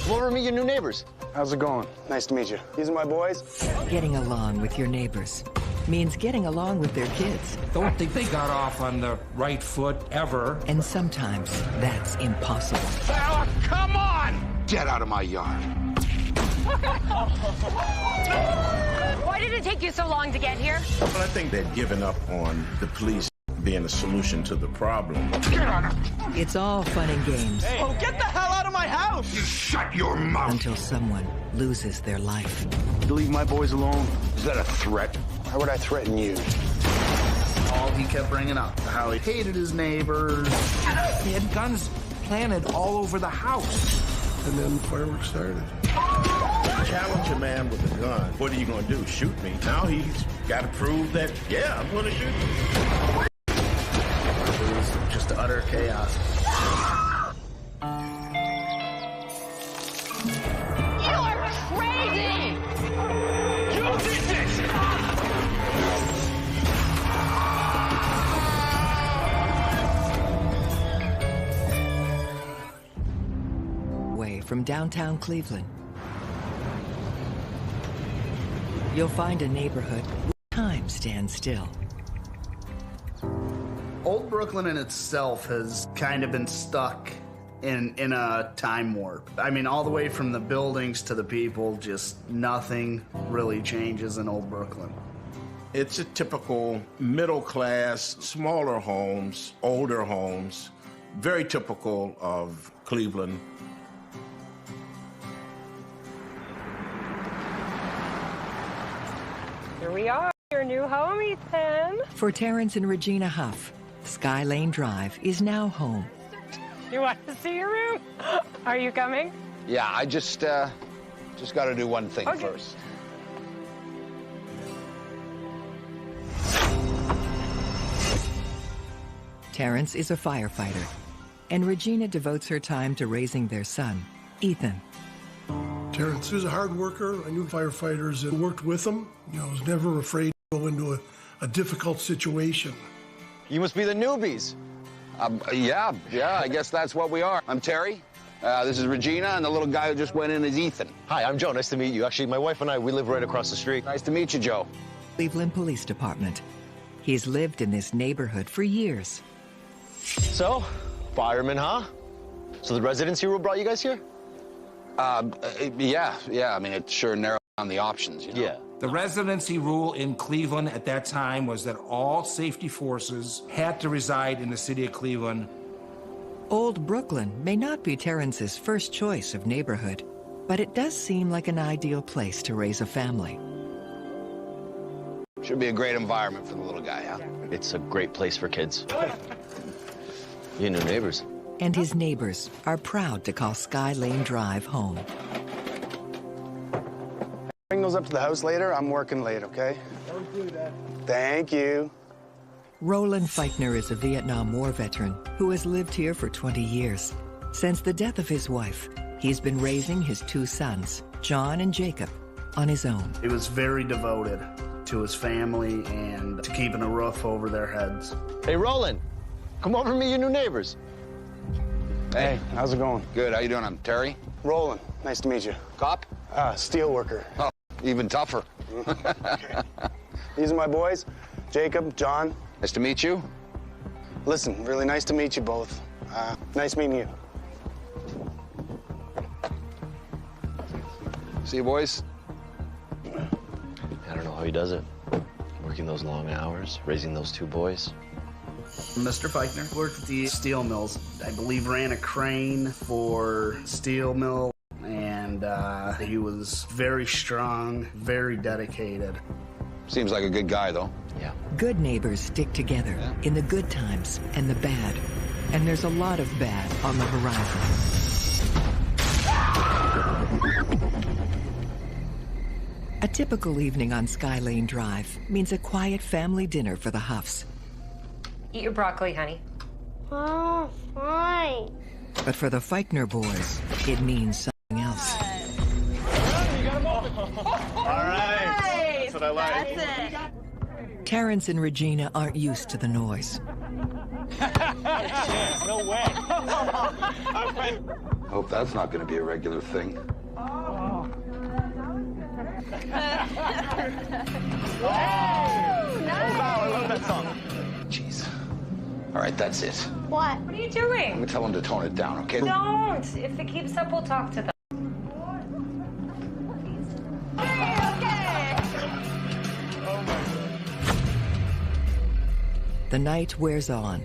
Come over and meet your new neighbors. How's it going? Nice to meet you. These are my boys. Getting along with your neighbors means getting along with their kids. Don't think they got off on the right foot ever. And sometimes that's impossible. Oh, come on! Get out of my yard. Why did it take you so long to get here? Well, I think they've given up on the police being a solution to the problem. It's all fun and games. Hey. Oh, get the hell out of my house! You shut your mouth! Until someone loses their life. You leave my boys alone. Is that a threat? Why would I threaten you? All he kept bringing up, how he hated his neighbors. He had guns planted all over the house. And then fireworks started. Challenge a man with a gun. What are you going to do? Shoot me? Now he's got to prove that, yeah, I'm going to shoot you. It was just utter chaos. You are crazy! You did this! Way from downtown Cleveland, you'll find a neighborhood where time stands still. Old Brooklyn in itself has kind of been stuck in a time warp. I mean, all the way from the buildings to the people, just nothing really changes in Old Brooklyn. It's a typical middle class, smaller homes, older homes, very typical of Cleveland. Here we are, your new home, Ethan. For Terrence and Regina Huff, Sky Lane Drive is now home. You want to see your room? Are you coming? Yeah, I just got to do one thing first. Terrence is a firefighter, and Regina devotes her time to raising their son, Ethan. Terrence was a hard worker. I knew firefighters and worked with them. You know, I was never afraid to go into a difficult situation. You must be the newbies. Yeah, I guess that's what we are. I'm Terry. This is Regina, and the little guy who just went in is Ethan. Hi, I'm Joe. Nice to meet you. Actually, my wife and I, we live right across the street. Nice to meet you, Joe. Cleveland Police Department. He's lived in this neighborhood for years. So, firemen, huh? So the residency rule brought you guys here? Yeah. I mean, it sure narrowed down the options, you know? Yeah. The residency rule in Cleveland at that time was that all safety forces had to reside in the city of Cleveland. Old Brooklyn may not be Terrence's first choice of neighborhood, but it does seem like an ideal place to raise a family. Should be a great environment for the little guy, huh? It's a great place for kids. You new neighbors. And his neighbors are proud to call Sky Lane Drive home. Bring those up to the house later. I'm working late, okay? Don't do that. Thank you. Roland Feichner is a Vietnam War veteran who has lived here for 20 years. Since the death of his wife, he's been raising his two sons, John and Jacob, on his own. He was very devoted to his family and to keeping a roof over their heads. Hey, Roland, come over and meet your new neighbors. Hey, how's it going? Good, how you doing? I'm Terry. Roland, nice to meet you. Cop? Steel worker. Oh, even tougher. Okay. These are my boys, Jacob, John. Nice to meet you. Listen, really nice to meet you both. Nice meeting you. See you, boys. I don't know how he does it. Working those long hours, raising those two boys. Mr. Feichner worked at the steel mills. I believe ran a crane for steel mill, and he was very strong, very dedicated. Seems like a good guy, though. Yeah. Good neighbors stick together in the good times and the bad. And there's a lot of bad on the horizon. A typical evening on Sky Lane Drive means a quiet family dinner for the Huffs. Eat your broccoli, honey. Oh, fine. But for the Feichner boys, it means something else. All right. That's what I like. That's it. Terrence and Regina aren't used to the noise. Hope that's not going to be a regular thing. Oh, nice. Wow, I love that song. Jeez. All right, that's it. What? What are you doing? I'm going to tell him to tone it down, okay? Don't. If it keeps up, we'll talk to them. The night wears on.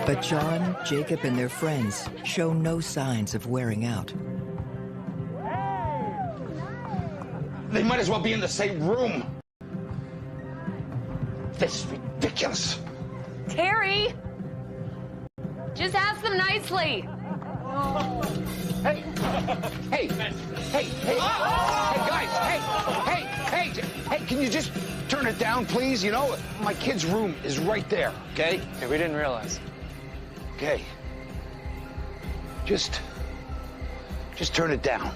But John, Jacob, and their friends show no signs of wearing out. They might as well be in the same room. This is ridiculous. Terry! Just ask them nicely. Hey, hey, hey, hey, hey, guys, hey, can you just turn it down, please? You know, my kid's room is right there, okay? Okay, we didn't realize. Okay. Just turn it down.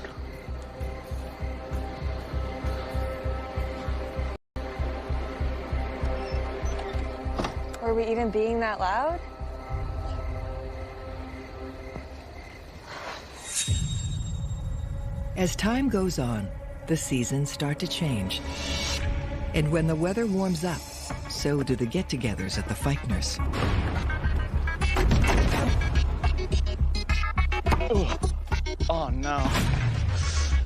Are we even being that loud? As time goes on, the seasons start to change. And when the weather warms up, so do the get-togethers at the Feichtners. Oh, no.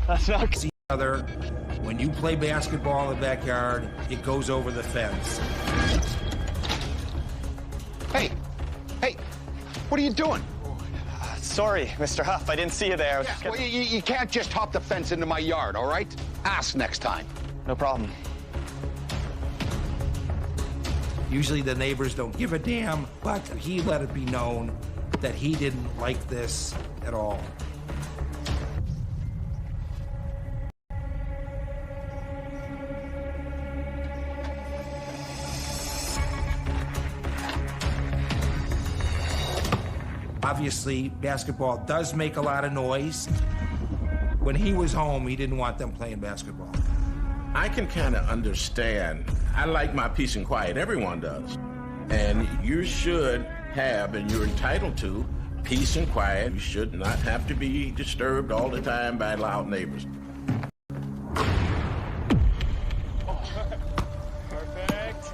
That's not good. When you play basketball in the backyard, it goes over the fence. Hey, what are you doing? Sorry, Mr. Huff, I didn't see you there. Yeah, well, you can't just hop the fence into my yard, all right? Ask next time. No problem. Usually the neighbors don't give a damn, but he let it be known that he didn't like this at all. Obviously, basketball does make a lot of noise. When he was home, he didn't want them playing basketball. I can kind of understand. I like my peace and quiet. Everyone does. And you should have, and you're entitled to, peace and quiet. You should not have to be disturbed all the time by loud neighbors. Perfect.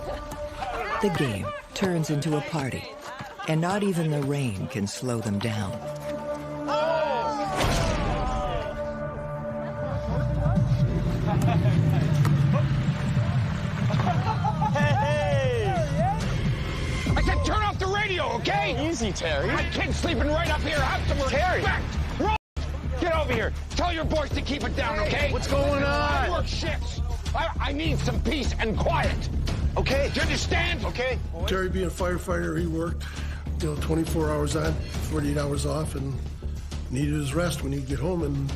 The game turns into a party, and not even the rain can slow them down. I said turn off the radio, okay? Easy, Terry. My kid's sleeping right up here. Have some Terry. respect. Roll. Get over here. Tell your boys to keep it down, okay? What's going I on? work shifts. I need some peace and quiet. Okay. Do you understand? Okay. Terry being a firefighter, he worked, 24 hours on, 48 hours off, and needed his rest when he'd get home, and,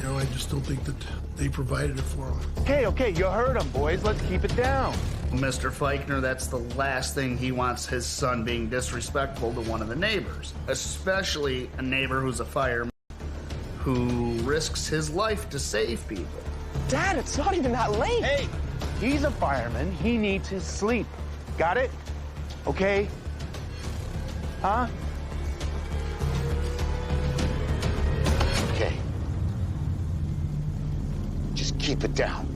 I just don't think that they provided it for him. Okay, you heard him, boys. Let's keep it down. Mr. Feichtner, that's the last thing he wants his son being disrespectful to one of the neighbors, especially a neighbor who's a fireman who risks his life to save people. Dad, it's not even that late. Hey, he's a fireman. He needs his sleep. Got it? Okay? Huh? Okay. Just keep it down.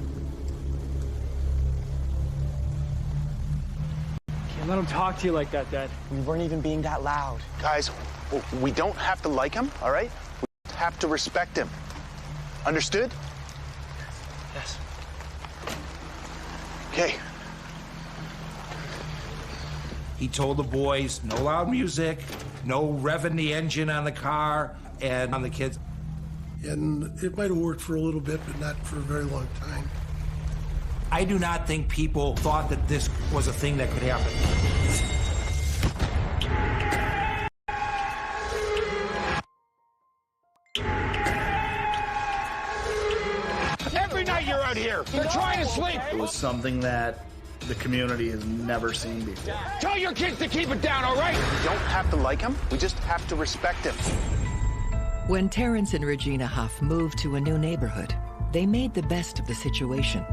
Can't let him talk to you like that, Dad. We weren't even being that loud. Guys, we don't have to like him, all right? We have to respect him. Understood? Yes. Okay. He told the boys, no loud music, no revving the engine on the car and on the kids. And it might have worked for a little bit, but not for a very long time. I do not think people thought that this was a thing that could happen. Every night you're out here. They're trying to sleep. It was something that the community has never seen before. Tell your kids to keep it down, all right? We don't have to like him. We just have to respect him. When Terrence and Regina Huff moved to a new neighborhood, they made the best of the situation.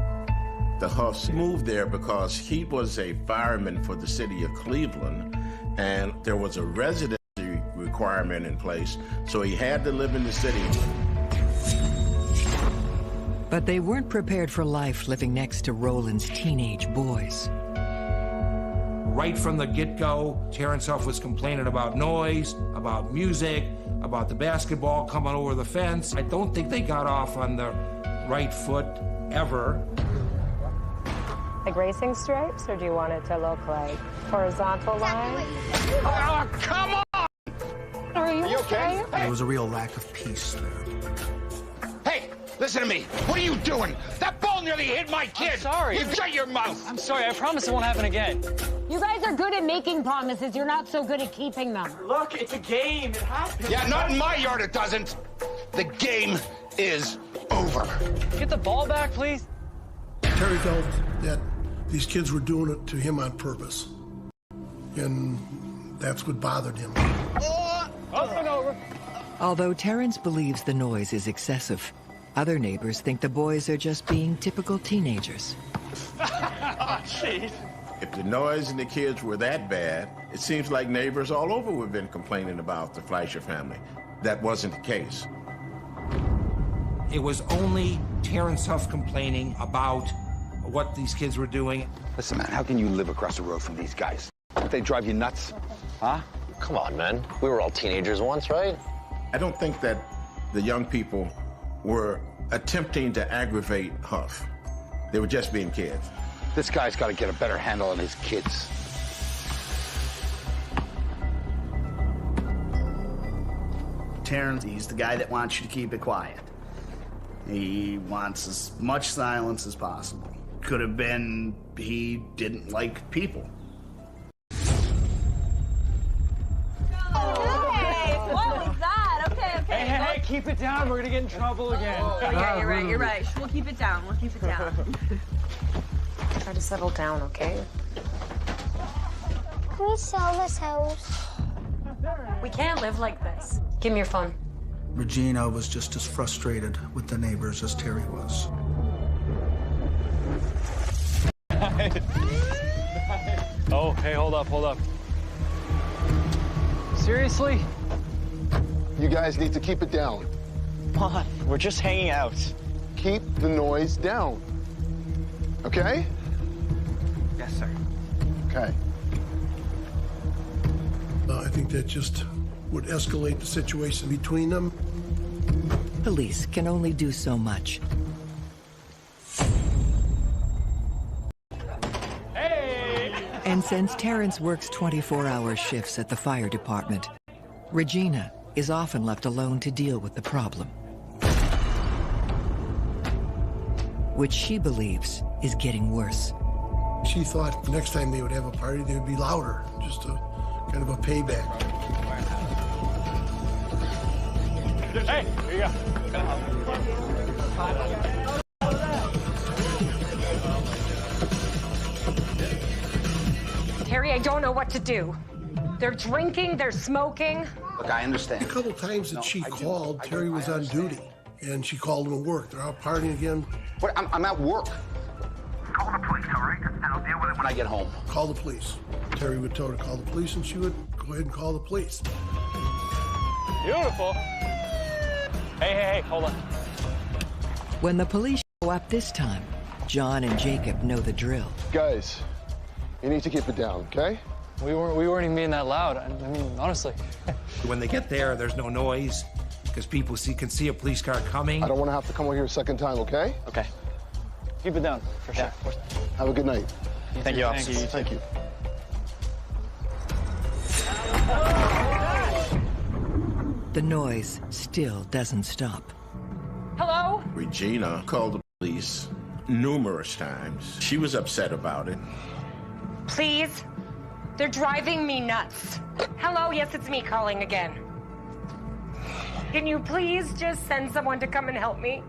The Huffs moved there because he was a fireman for the city of Cleveland, and there was a residency requirement in place, so he had to live in the city. But they weren't prepared for life living next to Roland's teenage boys. Right from the get-go, Terrence Huff was complaining about noise, about music, about the basketball coming over the fence. I don't think they got off on the right foot ever. Like racing stripes, or do you want it to look like horizontal lines? Oh, come on! Are you okay? There was a real lack of peace there. Hey, listen to me. What are you doing? That ball nearly hit my kid. I'm sorry. You shut your mouth. I'm sorry. I promise it won't happen again. You guys are good at making promises. You're not so good at keeping them. Look, it's a game. It happens. Yeah, not in my yard, it doesn't. The game is over. Get the ball back, please. Terry felt that these kids were doing it to him on purpose. And that's what bothered him. Up and over. Although Terrence believes the noise is excessive, other neighbors think the boys are just being typical teenagers. Oh, jeez. If the noise and the kids were that bad, it seems like neighbors all over would have been complaining about the Fleischer family. That wasn't the case. It was only Terrence Huff complaining about what these kids were doing. Listen, man, how can you live across the road from these guys? Don't they drive you nuts? Huh? Come on, man. We were all teenagers once, right? I don't think that the young people were attempting to aggravate Huff. They were just being kids. This guy's got to get a better handle on his kids. Terrence, he's the guy that wants you to keep it quiet. He wants as much silence as possible. Could have been he didn't like people. Okay, what was that? Okay. Hey, keep it down. We're gonna get in trouble again. Oh, yeah, you're right. We'll keep it down. Try to settle down, okay? Can we sell this house? We can't live like this. Give me your phone. Regina was just as frustrated with the neighbors as Terry was. Oh, hey, hold up. Seriously? You guys need to keep it down. Come on, we're just hanging out. Keep the noise down. Okay? Yes, sir. Okay. I think that just would escalate the situation between them. Police can only do so much. And since Terrence works 24-hour shifts at the fire department, Regina is often left alone to deal with the problem, which she believes is getting worse. She thought the next time they would have a party, they would be louder, just a kind of a payback. Hey, here you go. Terry, I don't know what to do. They're drinking, they're smoking. Look, I understand. A couple times that she called, Terry was on duty, and she called him at work. They're out partying again. What? I'm at work. Call the police, all right? And I'll deal with it when I get home. Call the police. Terry would tell her to call the police, and she would go ahead and call the police. Beautiful. Hey, hold on. When the police show up this time, John and Jacob know the drill. Guys, you need to keep it down, okay? We weren't even being that loud. I mean, honestly. When they get there, there's no noise because people can see a police car coming. I don't want to have to come over here a second time, okay? Okay. Keep it down, for sure. Have a good night. Thank you, officer. Thank you. The noise still doesn't stop. Hello? Regina called the police numerous times. She was upset about it. Please? They're driving me nuts. Hello? Yes, it's me calling again. Can you please just send someone to come and help me?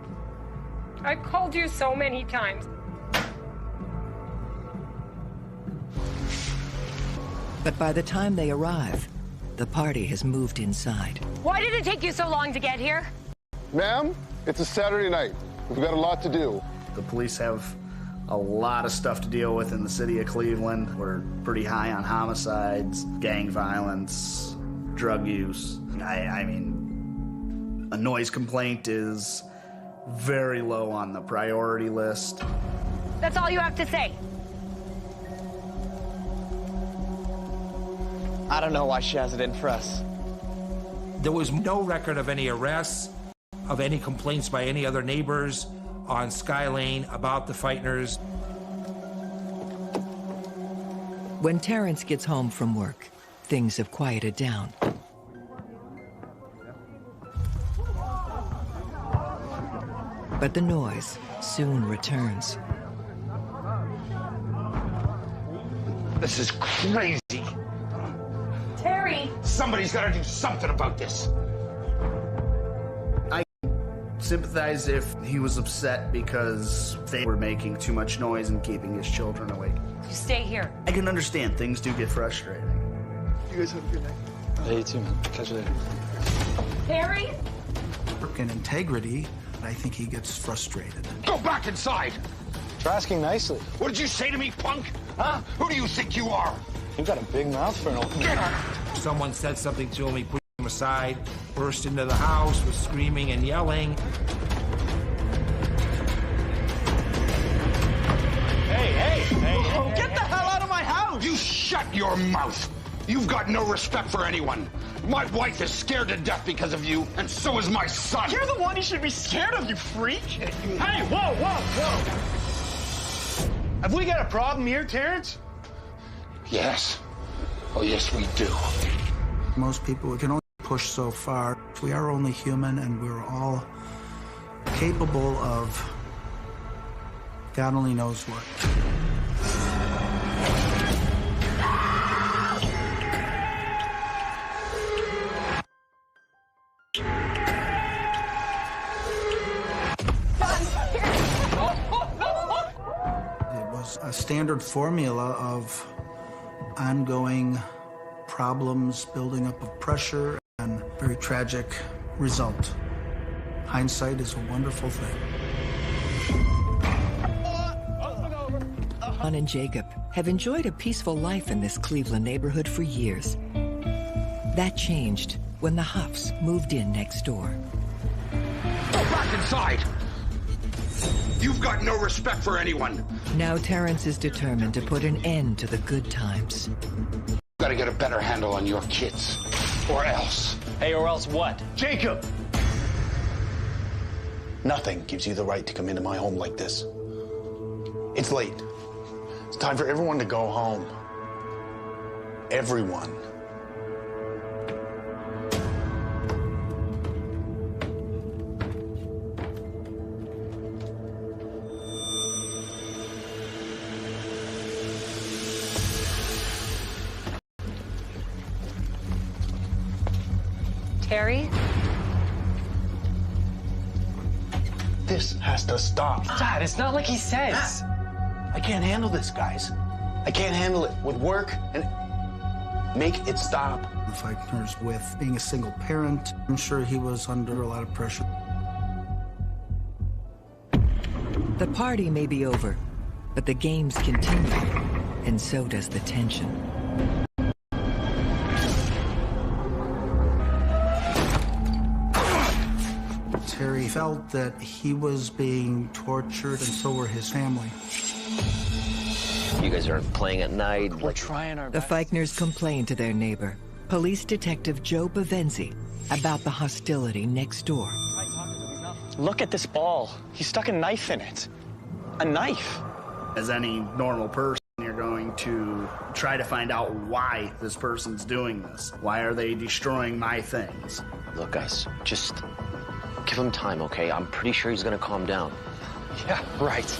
I've called you so many times. But by the time they arrive, the party has moved inside. Why did it take you so long to get here? Ma'am, it's a Saturday night. We've got a lot to do. The police have a lot of stuff to deal with in the city of Cleveland. We're pretty high on homicides, gang violence, drug use. I mean, a noise complaint is very low on the priority list. That's all you have to say. I don't know why she has it in for us. There was no record of any arrests, of any complaints by any other neighbors on Sky Lane about the Feitners. When Terrence gets home from work, things have quieted down. But the noise soon returns. This is crazy. Terry! Somebody's got to do something about this. I sympathize if he was upset because they were making too much noise and keeping his children awake. You stay here. I can understand things do get frustrating. You guys have a good night. Hey, you too, man. Catch you later. Terry? Work and integrity, I think he gets frustrated. Go back inside. You're asking nicely. What did you say to me, punk? Huh? Who do you think you are? You've got a big mouth for an old man. Someone said something to him, he pushed him aside, burst into the house, was screaming and yelling. Hey! Get the hell out of my house! You shut your mouth! You've got no respect for anyone. My wife is scared to death because of you, and so is my son. You're the one who should be scared of, you freak. Hey, whoa! Have we got a problem here, Terrence? Yes. Oh, yes, we do. Most people can only push so far. We are only human, and we're all capable of God only knows what. It was a standard formula of ongoing problems, building up of pressure, and very tragic result. Hindsight is a wonderful thing. John and Jacob have enjoyed a peaceful life in this Cleveland neighborhood for years. That changed when the Huffs moved in next door. Go back inside! You've got no respect for anyone. Now Terrence is determined to put an end to the good times. Gotta get a better handle on your kids. Or else. Hey, or else what? Jacob! Nothing gives you the right to come into my home like this. It's late. It's time for everyone to go home. Everyone. Terry? This has to stop. Dad, it's not like he says. I can't handle this, guys. I can't handle it with work and make it stop. The Feitners, with being a single parent, I'm sure he was under a lot of pressure. The party may be over, but the games continue, and so does the tension. Terry felt that he was being tortured, and so were his family. You guys aren't playing at night. We're trying our The best. Feitners complain to their neighbor, Police Detective Joe Bavenzi, about the hostility next door. Look at this ball. He stuck a knife in it. A knife. As any normal person, you're going to try to find out why this person's doing this. Why are they destroying my things? Look, guys, just give him time, okay? I'm pretty sure he's gonna calm down. Yeah, right.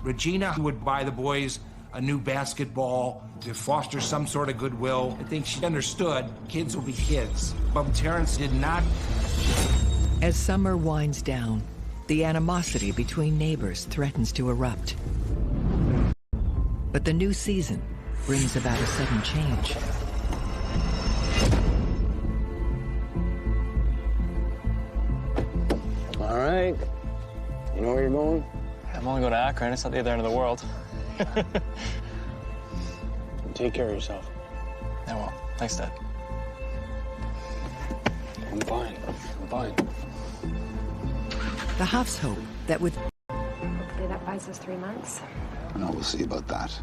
Regina would buy the boys a new basketball to foster some sort of goodwill. I think she understood kids will be kids. But Terrence did not. As summer winds down, the animosity between neighbors threatens to erupt. But the new season brings about a sudden change. All right. You know where you're going? I'm only going to Akron. It's not the other end of the world. Take care of yourself. I will. Thanks, Dad. I'm fine. I'm fine. The Huffs hope that with... Hopefully that buys us 3 months. No, we'll see about that.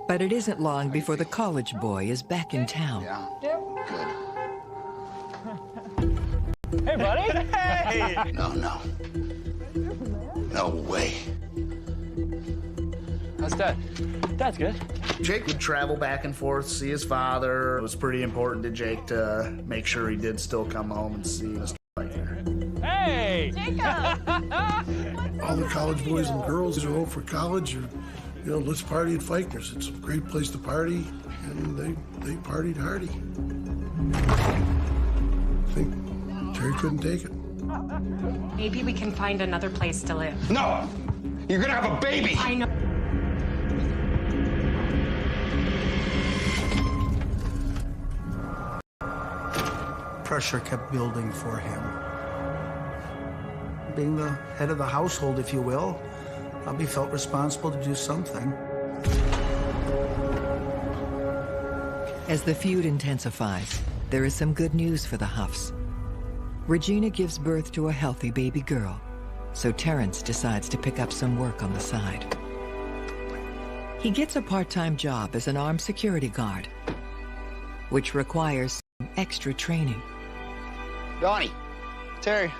But it isn't long before the college boy is back in town. Yeah. Hey, buddy. Hey! No. No way. How's Dad? Dad's good. Jake would travel back and forth, see his father. It was pretty important to Jake to make sure he did still come home and see Mr. Feichner. Hey! All the college boys and girls are home for college, or, you know, let's party at Feichner's. It's a great place to party, and they partied hardy. I think Terry couldn't take it. Maybe we can find another place to live. No! You're gonna have a baby! I know. Pressure kept building for him. Being the head of the household, if you will, he felt responsible to do something. As the feud intensifies, there is some good news for the Huffs. Regina gives birth to a healthy baby girl, so Terrence decides to pick up some work on the side. He gets a part-time job as an armed security guard, which requires some extra training. Donnie. Terry.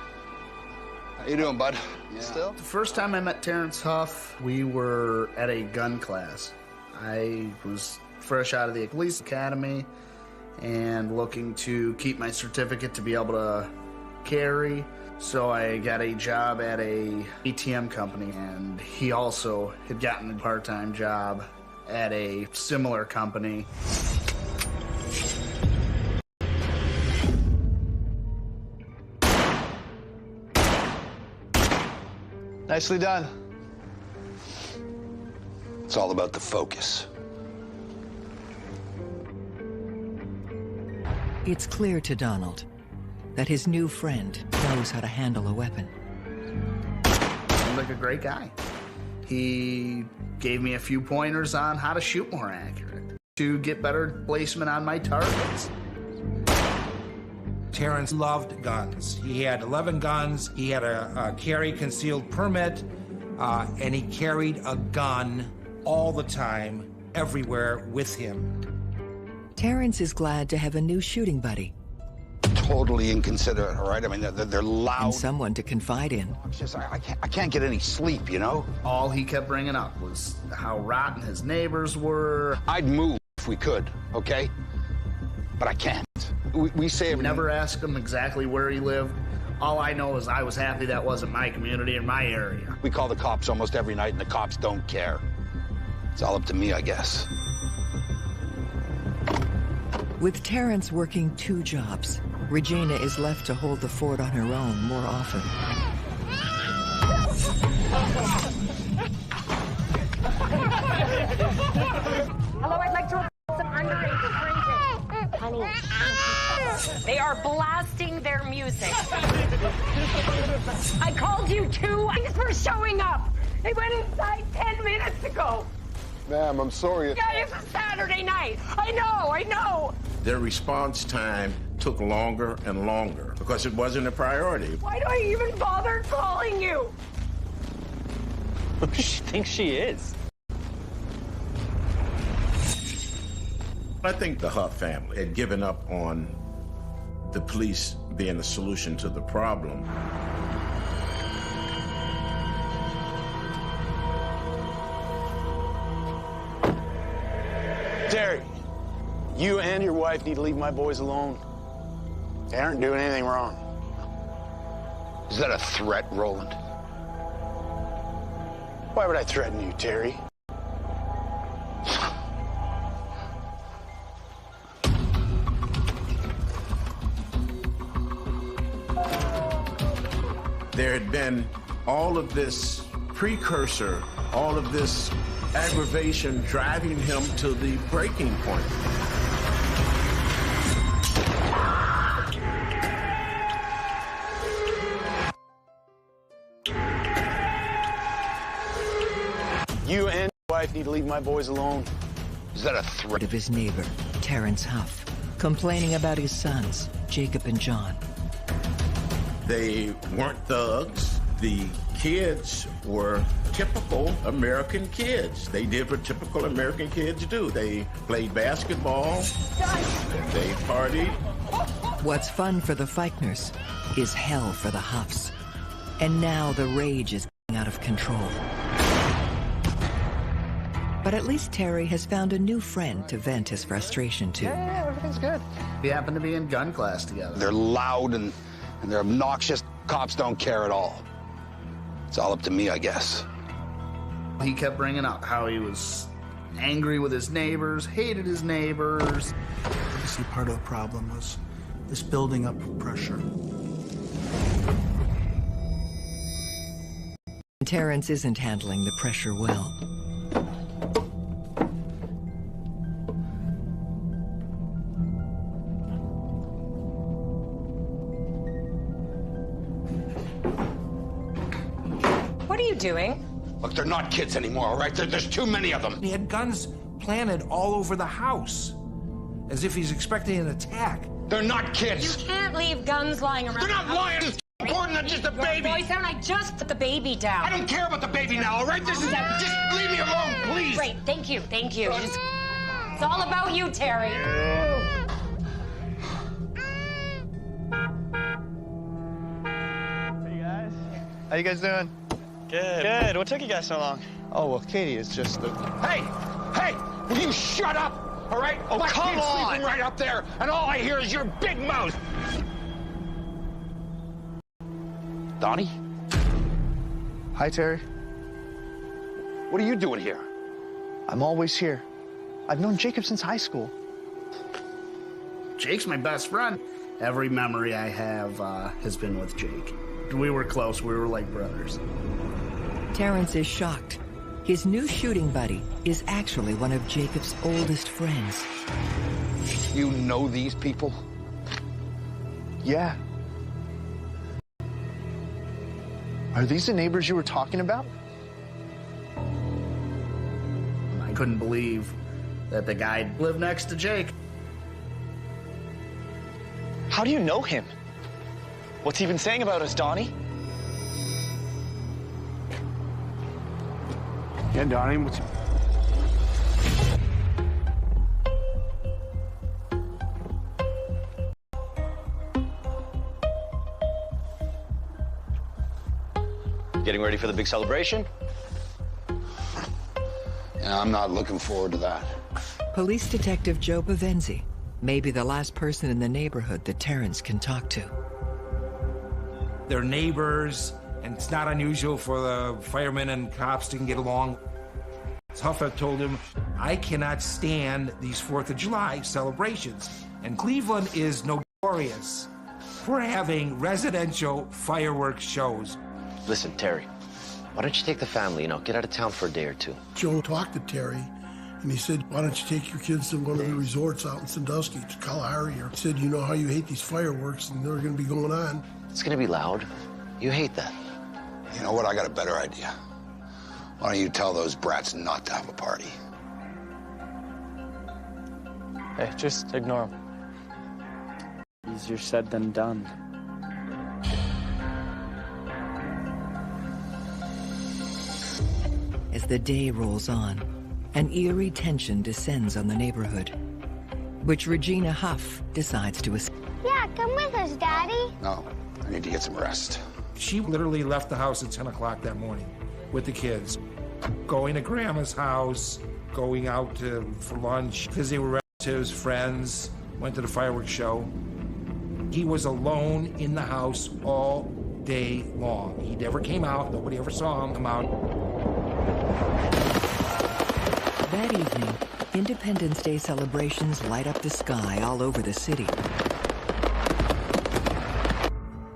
How you doing, bud? Yeah. Still? The first time I met Terrence Huff, we were at a gun class. I was fresh out of the police academy and looking to keep my certificate to be able to carry. So I got a job at a ATM company, and he also had gotten a part-time job at a similar company. Nicely done. It's all about the focus. It's clear to Donald that his new friend knows how to handle a weapon. Seemed like a great guy. He gave me a few pointers on how to shoot more accurate, to get better placement on my targets. Terrence loved guns. He had 11 guns. He had a carry concealed permit, and he carried a gun all the time, everywhere with him. Terrence is glad to have a new shooting buddy. Totally inconsiderate, all right? I mean, they're loud. And someone to confide in. It's just, I can't get any sleep, you know? All he kept bringing up was how rotten his neighbors were. I'd move if we could, okay? But I can't. We saved... Never asked him exactly where he lived. All I know is I was happy that wasn't my community or my area. We call the cops almost every night, and the cops don't care. It's all up to me, I guess. With Terrence working 2 jobs, Regina is left to hold the fort on her own more often. Hello, I'd like to report some underage drinking. Honey. They are blasting their music. I called you 2. Thanks for showing up. They went inside 10 minutes ago. Ma'am, I'm sorry. Yeah, it's a Saturday night. I know. Their response time took longer and longer because it wasn't a priority. Why do I even bother calling you? Who does she think she is? I think the Huff family had given up on the police being the solution to the problem. Terry, you and your wife need to leave my boys alone. They aren't doing anything wrong. Is that a threat, Roland? Why would I threaten you, Terry? There had been all of this precursor, all of this aggravation driving him to the breaking point. You and your wife need to leave my boys alone. Is that a threat? Of his neighbor, Terrence Huff, complaining about his sons, Jacob and John. They weren't thugs. The kids were typical American kids. They did what typical American kids do. They played basketball. They partied. What's fun for the Feichners is hell for the Huffs. And now the rage is getting out of control. But at least Terry has found a new friend to vent his frustration to. Yeah, everything's good. We happen to be in gun class together. They're loud and they're obnoxious. Cops don't care at all. It's all up to me, I guess. He kept bringing up how he was angry with his neighbors, hated his neighbors. Obviously, part of the problem was this building up of pressure. Terrence isn't handling the pressure well. What are you doing? Look, they're not kids anymore, all right? There's too many of them. He had guns planted all over the house, as if he's expecting an attack. They're not kids. You can't leave guns lying around. They're not lying. Gordon, they're just a baby. Boy sound, I just put the baby down. I don't care about the baby now, all right? Just leave me alone, please. Great, thank you. It's all about you, Terry. Hey, guys. How you guys doing? Good. Good. What took you guys so long? Oh, well, Katie is just the... Hey, will you shut up, all right? Oh, My come kid's on. sleeping right up there, and all I hear is your big mouth. Donnie? Hi, Terry. What are you doing here? I'm always here. I've known Jacob since high school. Jake's my best friend. Every memory I have has been with Jake. We were close. We were like brothers. Terrence is shocked. His new shooting buddy is actually one of Jacob's oldest friends. You know these people? Yeah. Are these the neighbors you were talking about? I couldn't believe that the guy lived next to Jake. How do you know him? What's he been saying about us, Donnie? Yeah, Donnie, what's... Getting ready for the big celebration? Yeah, I'm not looking forward to that. Police Detective Joe Pavenzi may be the last person in the neighborhood that Terrence can talk to. They're neighbors, and it's not unusual for the firemen and cops to get along. Huff had told him, I cannot stand these 4th of July celebrations. And Cleveland is notorious for having residential fireworks shows. Listen, Terry, why don't you take the family, get out of town for a day or two? Joe talked to Terry, and he said, why don't you take your kids to one of the resorts out in Sandusky, to Kalahari? Or he said, you know how you hate these fireworks, and they're going to be going on. It's going to be loud. You hate that. You know what? I got a better idea. Why don't you tell those brats not to have a party? Hey, just ignore him. Easier said than done. As the day rolls on, an eerie tension descends on the neighborhood, which Regina Huff decides to escape. Yeah, come with us, Daddy. No, I need to get some rest. She literally left the house at 10 o'clock that morning with the kids, going to Grandma's house, going out for lunch because they were relatives, friends, went to the fireworks show. He was alone in the house all day long. He never came out. Nobody ever saw him come out. That evening, Independence Day celebrations light up the sky all over the city,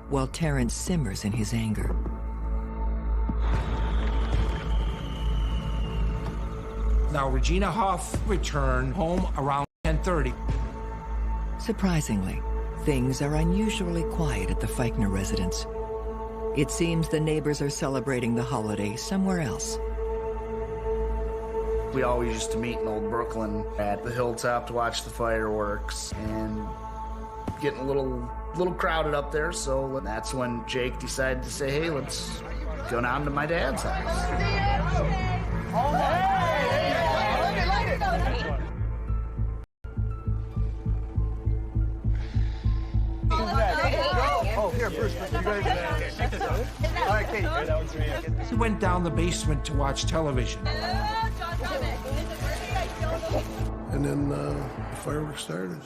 while Terrence simmers in his anger. Now, Regina Huff returned home around 10:30. Surprisingly, things are unusually quiet at the Feichner residence. It seems the neighbors are celebrating the holiday somewhere else. We always used to meet in Old Brooklyn at the hilltop to watch the fireworks, and getting a little crowded up there, so that's when Jake decided to say, hey, let's go down to my dad's house. Oh, here, Bruce. You ready to all right, Katie. That one's for you. He went down the basement to watch television. And then the fireworks started.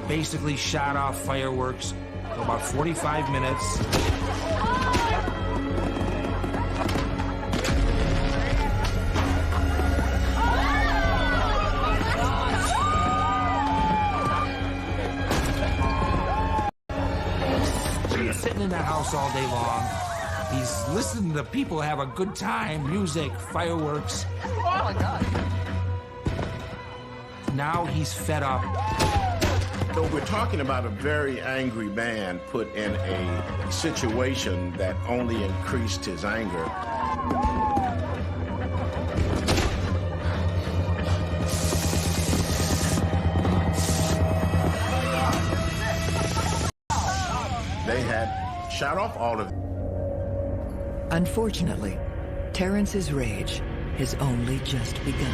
Basically shot off fireworks for about 45 minutes. He's sitting in that house all day long. He's listening to people have a good time, music, fireworks. Oh my God. Now he's fed up. So we're talking about a very angry man put in a situation that only increased his anger. They had shot off all of it. Unfortunately, Terrence's rage has only just begun.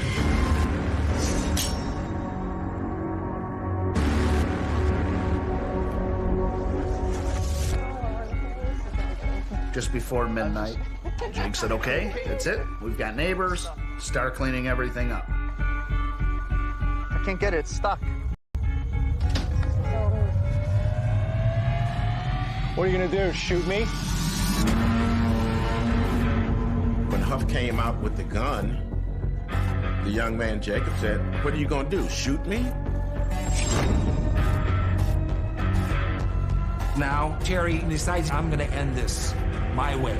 Just before midnight, Jake said, okay, that's it. We've got neighbors. Start cleaning everything up. I can't get it. It's stuck. What are you going to do? Shoot me? When Huff came out with the gun, the young man Jacob said, what are you going to do? Shoot me? Now, Terry decides, I'm going to end this my way.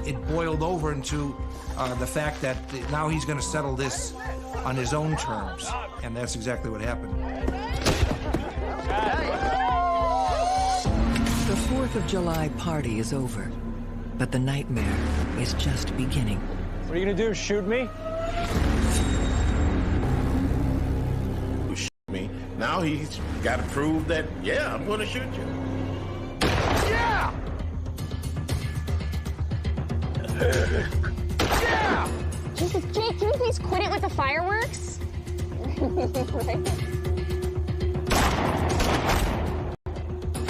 It boiled over into the fact that now he's going to settle this on his own terms, and that's exactly what happened. The 4th of July party is over, but the nightmare is just beginning. What are you going to do? Shoot me? Shoot me. Now he's got to prove that, yeah, I'm going to shoot you. Yeah! Yeah! Jesus, Jake, can you please quit it with the fireworks?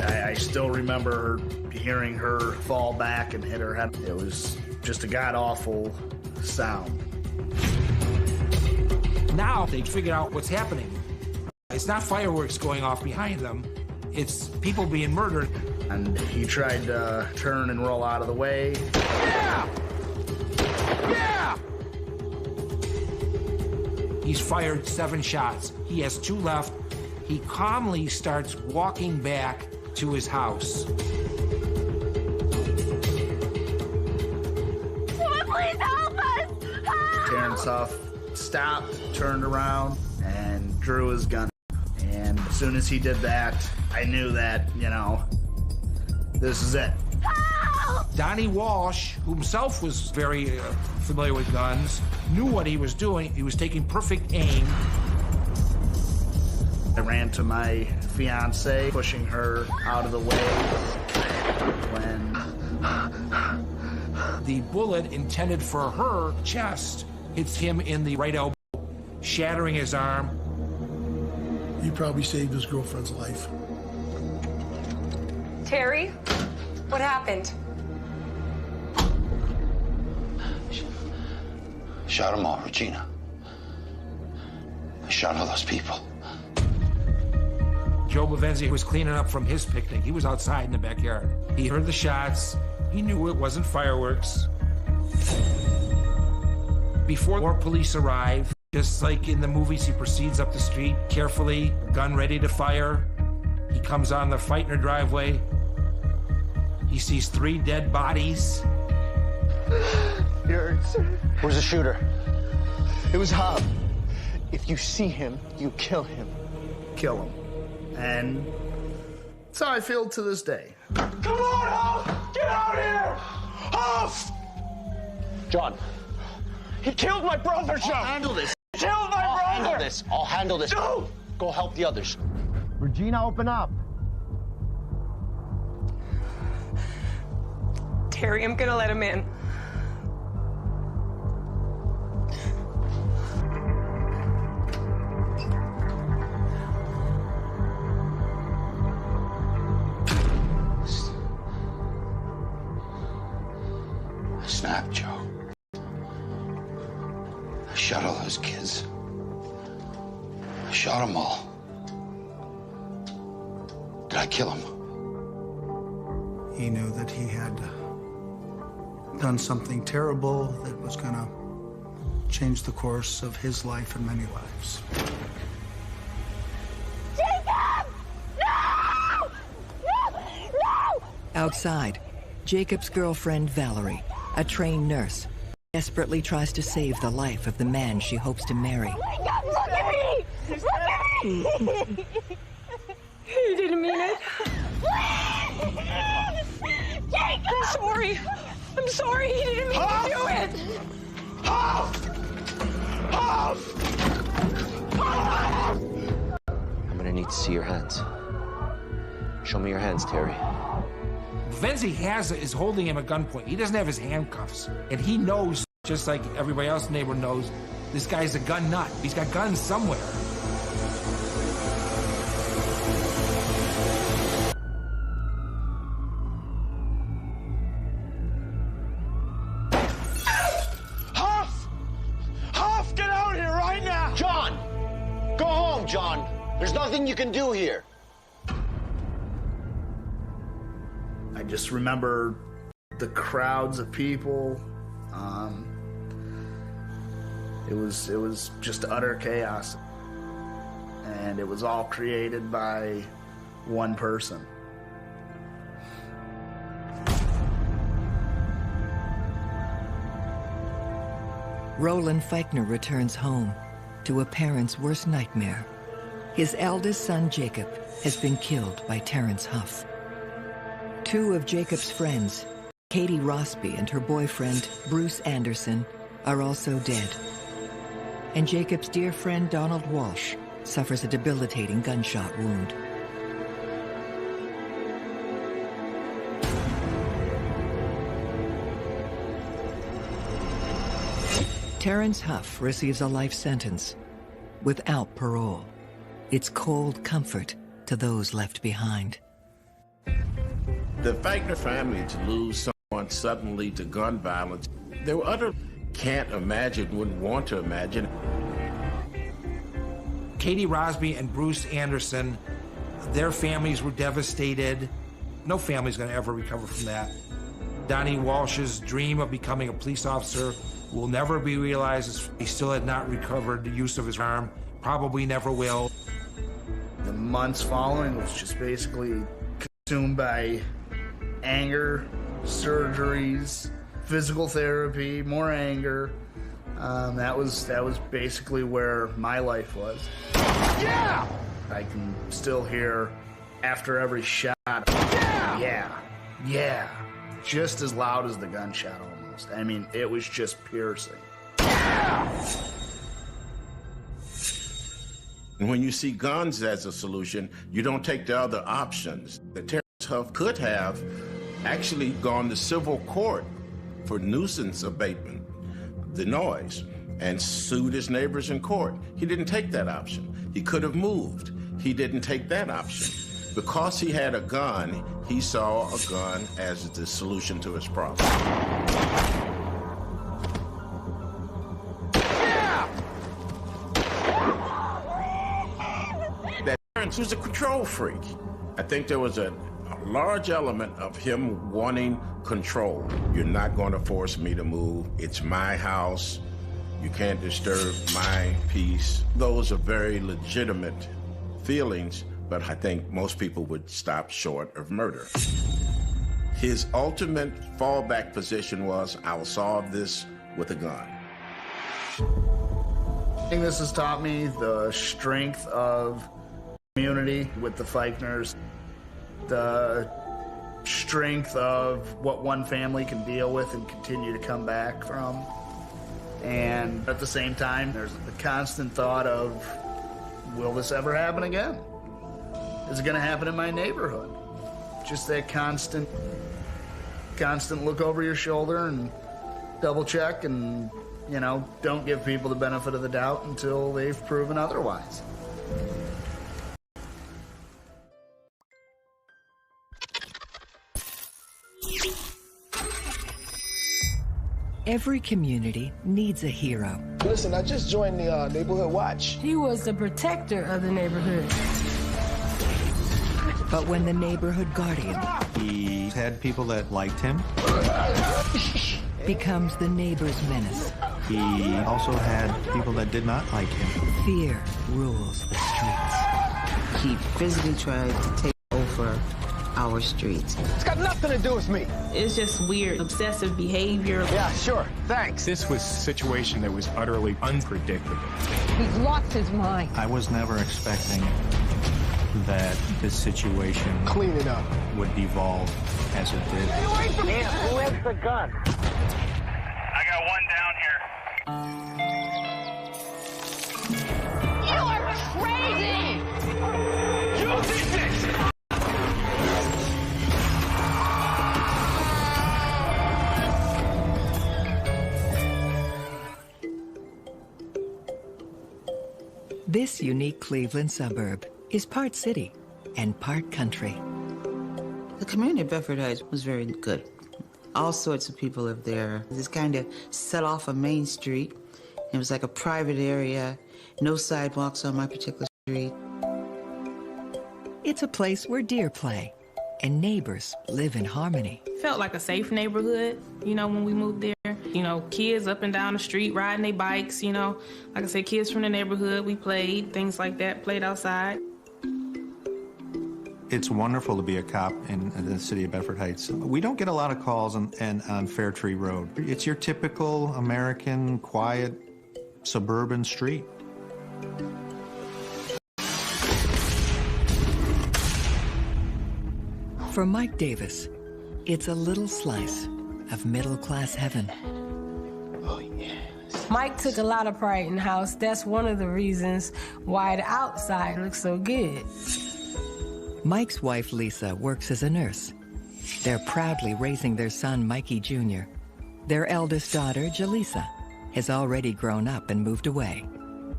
I still remember hearing her fall back and hit her head. It was just a god-awful sound. Now they figured out what's happening. It's not fireworks going off behind them. It's people being murdered. And he tried to turn and roll out of the way. Yeah! Yeah! He's fired 7 shots. He has 2 left. He calmly starts walking back to his house. Someone please help us! Help! Terrence Huff stopped, turned around, and drew his gun. And as soon as he did that, I knew that, you know, this is it. Help! Donnie Walsh, who himself was very familiar with guns, knew what he was doing. He was taking perfect aim. I ran to my fiance, pushing her out of the way when the bullet intended for her chest hits him in the right elbow, shattering his arm. He probably saved his girlfriend's life. Terry, what happened? Shot them all, Regina. I shot all those people. Joe Bavenzi was cleaning up from his picnic. He was outside in the backyard. He heard the shots. He knew it wasn't fireworks. Before more police arrive, just like in the movies, he proceeds up the street carefully, gun ready to fire. He comes on the Feitner driveway. He sees 3 dead bodies. Where's the shooter? It was Hobb. If you see him, you kill him. kill him. And that's how I feel to this day. Come on, Huff! Get out here! Huff! John. He killed my brother, Joe! I'll handle this. He killed my brother! I'll handle this. No! Go help the others. Regina, open up. Terry, I'm gonna let him in. Snap, Joe. I shot all those kids. I shot them all. Did I kill them? He knew that he had done something terrible that was going to change the course of his life and many lives. Jacob! No! No! No! Outside, Jacob's girlfriend, Valerie, a trained nurse, desperately tries to save the life of the man she hopes to marry. Jacob, look at me! Look at me! He didn't mean it. Jacob! I'm sorry. I'm sorry. He didn't mean to do it. I'm gonna need to see your hands. Show me your hands, Terry. Venzi is holding him at gunpoint. He doesn't have his handcuffs. And he knows, just like everybody else in the neighborhood knows, this guy's a gun nut. He's got guns somewhere. Huff, get out here right now! John! Go home, John. There's nothing you can do here. I just remember the crowds of people. It was just utter chaos. And it was all created by one person. Roland Feichner returns home to a parent's worst nightmare. His eldest son, Jacob, has been killed by Terrence Huff. Two of Jacob's friends, Katie Rosby and her boyfriend, Bruce Anderson, are also dead. And Jacob's dear friend, Donald Walsh, suffers a debilitating gunshot wound. Terrence Huff receives a life sentence without parole. It's cold comfort to those left behind. The Feichner family, to lose someone suddenly to gun violence, there were other can't imagine, wouldn't want to imagine. Katie Rosby and Bruce Anderson, their families were devastated. No family's going to ever recover from that. Donnie Walsh's dream of becoming a police officer will never be realized, as he still had not recovered the use of his arm, probably never will. The months following was just basically consumed by anger, surgeries, physical therapy, more anger. That was basically where my life was. Yeah! I can still hear after every shot, yeah, just as loud as the gunshot almost. I mean, it was just piercing. And when you see guns as a solution, you don't take the other options. The Terrence Huff could have actually gone to civil court for nuisance abatement, the noise, and sued his neighbors in court. He didn't take that option. He could have moved. He didn't take that option. Because he had a gun, he saw a gun as the solution to his problem. That Terrence was a control freak. I think there was a large element of him wanting control. You're not going to force me to move. It's my house. You can't disturb my peace. Those are very legitimate feelings, but I think most people would stop short of murder. His ultimate fallback position was, I'll solve this with a gun. I think this has taught me the strength of community with the Feichners, the strength of what one family can deal with and continue to come back from. And at the same time, there's the constant thought of, will this ever happen again? Is it going to happen in my neighborhood? Just that constant look over your shoulder and double check and, you know, don't give people the benefit of the doubt until they've proven otherwise. Every community needs a hero. Listen, I just joined the Neighborhood Watch. He was the protector of the neighborhood. But when the neighborhood guardian he had people that liked him, becomes the neighbor's menace, he also had people that did not like him. Fear rules the streets. He physically tried to take over our streets. It's got nothing to do with me. It's just weird, obsessive behavior. Yeah, sure, thanks. This was a situation that was utterly unpredictable. He's lost his mind. I was never expecting that this situation clean it up would devolve as it did. Stay away from him! Who has the gun? I got one down here. You are crazy! You did this! This unique Cleveland suburb is part city and part country. The community of Bedford Heights was very good. All sorts of people lived there. This kind of set off a main street. It was like a private area, no sidewalks on my particular street. It's a place where deer play and neighbors live in harmony. Felt like a safe neighborhood, you know, when we moved there. You know, kids up and down the street riding their bikes, you know. Like I said, kids from the neighborhood, we played, things like that, played outside. It's wonderful to be a cop in the city of Bedford Heights. We don't get a lot of calls on Fair Tree Road. It's your typical American, quiet, suburban street. For Mike Davis, it's a little slice of middle-class heaven. Oh, yes. Mike took a lot of pride in the house. That's one of the reasons why the outside looks so good. Mike's wife, Lisa, works as a nurse. They're proudly raising their son, Mikey Jr. Their eldest daughter, Jaleesa, has already grown up and moved away.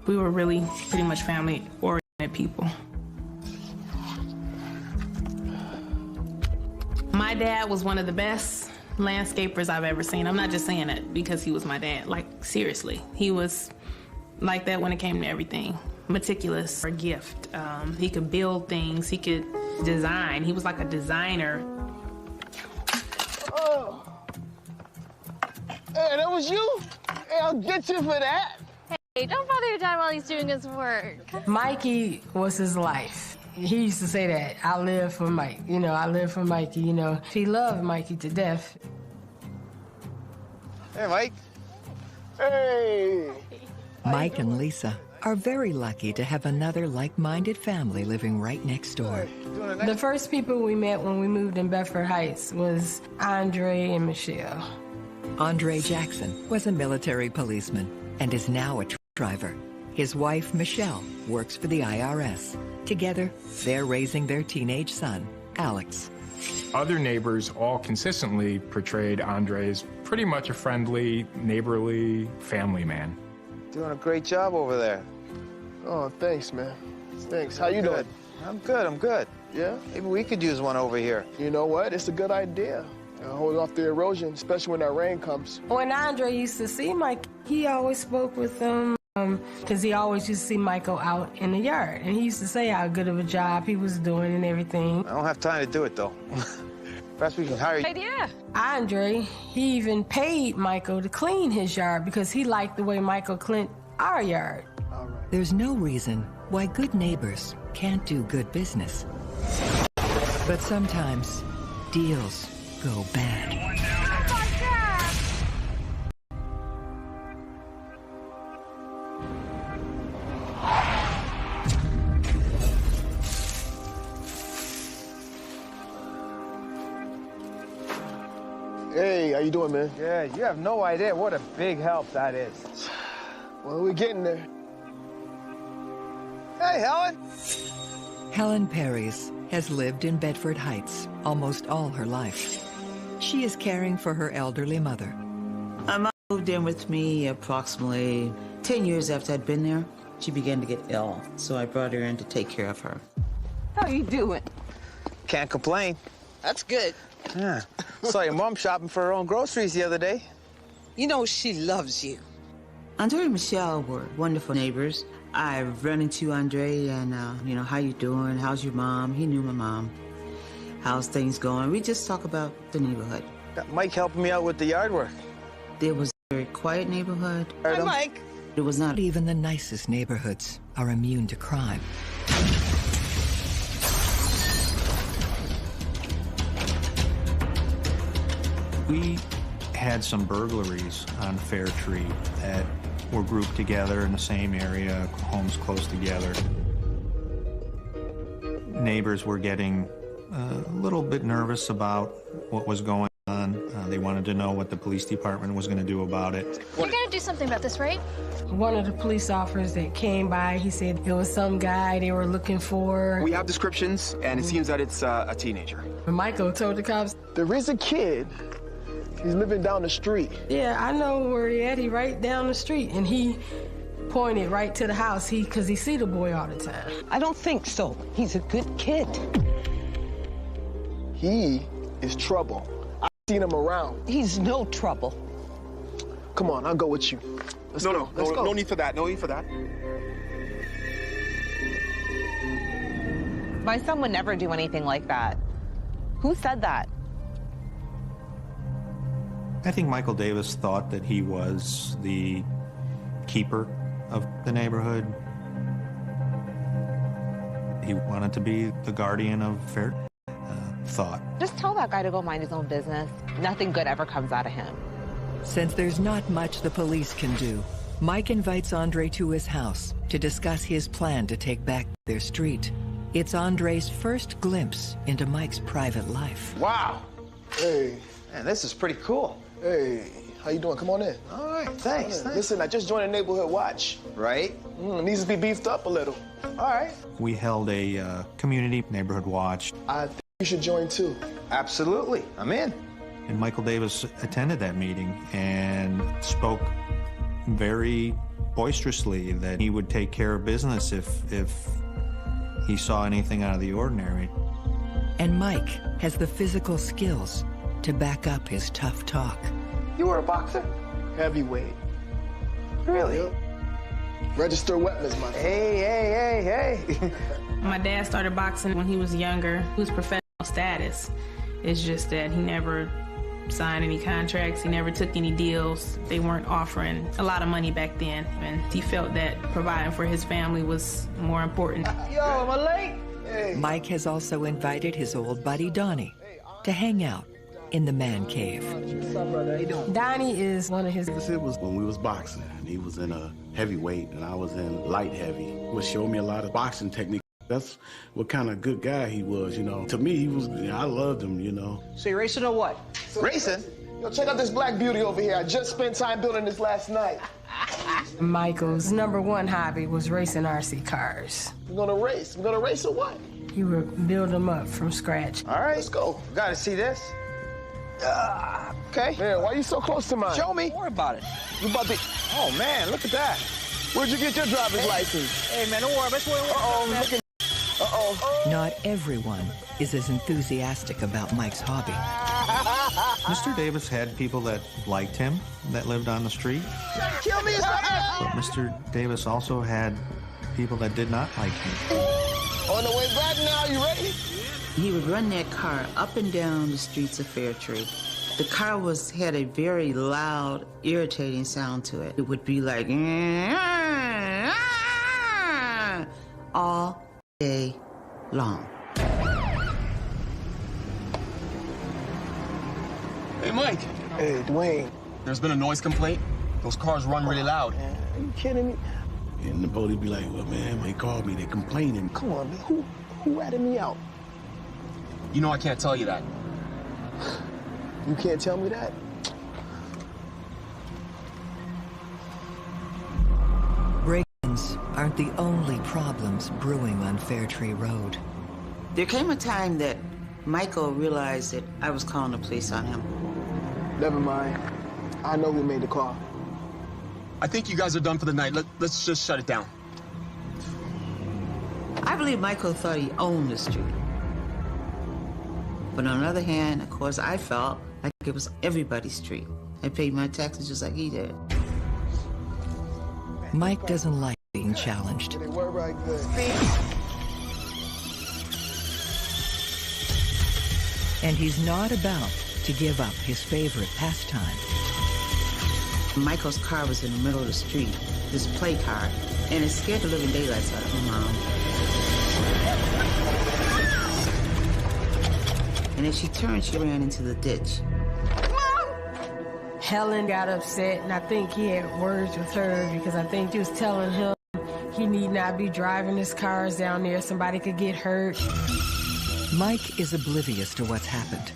We were really pretty much family-oriented people. My dad was one of the best landscapers I've ever seen. I'm not just saying that because he was my dad. Like, seriously. He was like that when it came to everything. Meticulous, a gift. He could build things. He could design. He was like a designer. Oh. Hey, that was you? Hey, I'll get you for that. Hey, don't bother your dad while he's doing his work. Mikey was his life. He used to say that, I live for Mike. You know, I live for Mikey, you know. He loved Mikey to death. Hey, Mike. Hey. Mike and Lisa are very lucky to have another like-minded family living right next door. The first people we met when we moved in Bedford Heights was Andre and Michelle. Andre Jackson was a military policeman and is now a truck driver. His wife, Michelle, works for the IRS. Together, they're raising their teenage son, Alex. Other neighbors all consistently portrayed Andre as pretty much a friendly, neighborly family man. Doing a great job over there. Oh, thanks, man. Thanks. How you doing? I'm good. Yeah? Maybe we could use one over here. You know what? It's a good idea. Hold off the erosion, especially when that rain comes. When Andre used to see Mike, he always spoke with him because he always used to see Michael out in the yard. And he used to say how good of a job he was doing and everything. I don't have time to do it, though. Perhaps we can hire you. Idea. Andre, he even paid Michael to clean his yard because he liked the way Michael cleaned our yard. There's no reason why good neighbors can't do good business. But sometimes deals go bad. Hey, how you doing, man? Yeah, you have no idea what a big help that is. Well, we're getting there. Hey, Helen. Helen Perrys has lived in Bedford Heights almost all her life. She is caring for her elderly mother. My mom moved in with me approximately 10 years after I'd been there. She began to get ill, so I brought her in to take care of her. How you doing? Can't complain. That's good. Yeah. Saw your mom shopping for her own groceries the other day. You know she loves you. Andre and Michelle were wonderful neighbors. I run into Andre and, you know, how you doing? How's your mom? He knew my mom. How's things going? We just talk about the neighborhood. Got Mike helping me out with the yard work. There was a very quiet neighborhood. Hi, Mike. It was not. Even the nicest neighborhoods are immune to crime. We had some burglaries on Fair Tree that were grouped together in the same area, homes close together. Neighbors were getting a little bit nervous about what was going on. They wanted to know what the police department was going to do about it. You're going to do something about this, right? One of the police officers that came by, he said it was some guy they were looking for. We have descriptions, and it seems that it's a teenager. Michael told the cops, there is a kid. He's living down the street. Yeah, I know where he at. He right down the street. And he pointed right to the house because he see the boy all the time. I don't think so. He's a good kid. He is trouble. I've seen him around. He's no trouble. Come on, I'll go with you. Let's go. No need for that. No need for that. My son would never do anything like that. Who said that? I think Michael Davis thought that he was the keeper of the neighborhood. He wanted to be the guardian of fair thought. Just tell that guy to go mind his own business. Nothing good ever comes out of him. Since there's not much the police can do, Mike invites Andre to his house to discuss his plan to take back their street. It's Andre's first glimpse into Mike's private life. Wow. Hey. Man, this is pretty cool. Hey, how you doing? Come on in. All right, thanks. Listen, I just joined a neighborhood watch. Right? Needs to be beefed up a little. All right. We held a community neighborhood watch. I think you should join too. Absolutely. I'm in. And Michael Davis attended that meeting and spoke very boisterously that he would take care of business if he saw anything out of the ordinary. And Mike has the physical skills to back up his tough talk. You were a boxer? Heavyweight. Really? Yep. Register weapons, my Hey. My dad started boxing when he was younger. He was professional status. It's just that he never signed any contracts. He never took any deals. They weren't offering a lot of money back then. And he felt that providing for his family was more important. Yo, am I late? Hey. Mike has also invited his old buddy Donnie to hang out in the man cave. What's up, brother? How you doing? Donnie is one of his... It was when we was boxing, and he was in a heavyweight, and I was in light heavy. He would show me a lot of boxing technique. That's what kind of good guy he was, you know. To me, he was, I loved him, you know. So you racing or what? Racing? Yo, check out this black beauty over here. I just spent time building this last night. Michael's #1 hobby was racing RC cars. We're gonna race. We're gonna race or what? He would build them up from scratch. All right, let's go. Gotta see this. Okay. Man, why you so close to mine? Show me. Don't worry about it. You about to... Oh, man, look at that. Where'd you get your driver's license? Hey, man, don't worry. Let's wait. Uh-oh, look at... Uh-oh. Not everyone is as enthusiastic about Mike's hobby. Mr. Davis had people that liked him, that lived on the street. Kill me or something. But Mr. Davis also had people that did not like him. On the way back now, you ready? He would run that car up and down the streets of Fairtree. The car had a very loud, irritating sound to it. It would be like all day long. Hey, Mike. Hey, Dwayne. There's been a noise complaint. Those cars run really loud. Man, are you kidding me? And the police be like, well, man, they called me, they complaining. Come on, man. Who ratted me out? You know I can't tell you that. You can't tell me that? Break-ins aren't the only problems brewing on Fairtree Road. There came a time that Michael realized that I was calling the police on him. Never mind. I know who made the call. I think you guys are done for the night. Let's just shut it down. I believe Michael thought he owned the street. But on the other hand, of course, I felt like it was everybody's street. I paid my taxes just like he did. Mike doesn't like being challenged. They were right good. And he's not about to give up his favorite pastime. Michael's car was in the middle of the street, this play car, and it scared the living daylights out of my mom. And as she turned, she ran into the ditch. Helen got upset, and I think he had words with her because I think she was telling him he need not be driving his cars down there. Somebody could get hurt. Mike is oblivious to what's happened.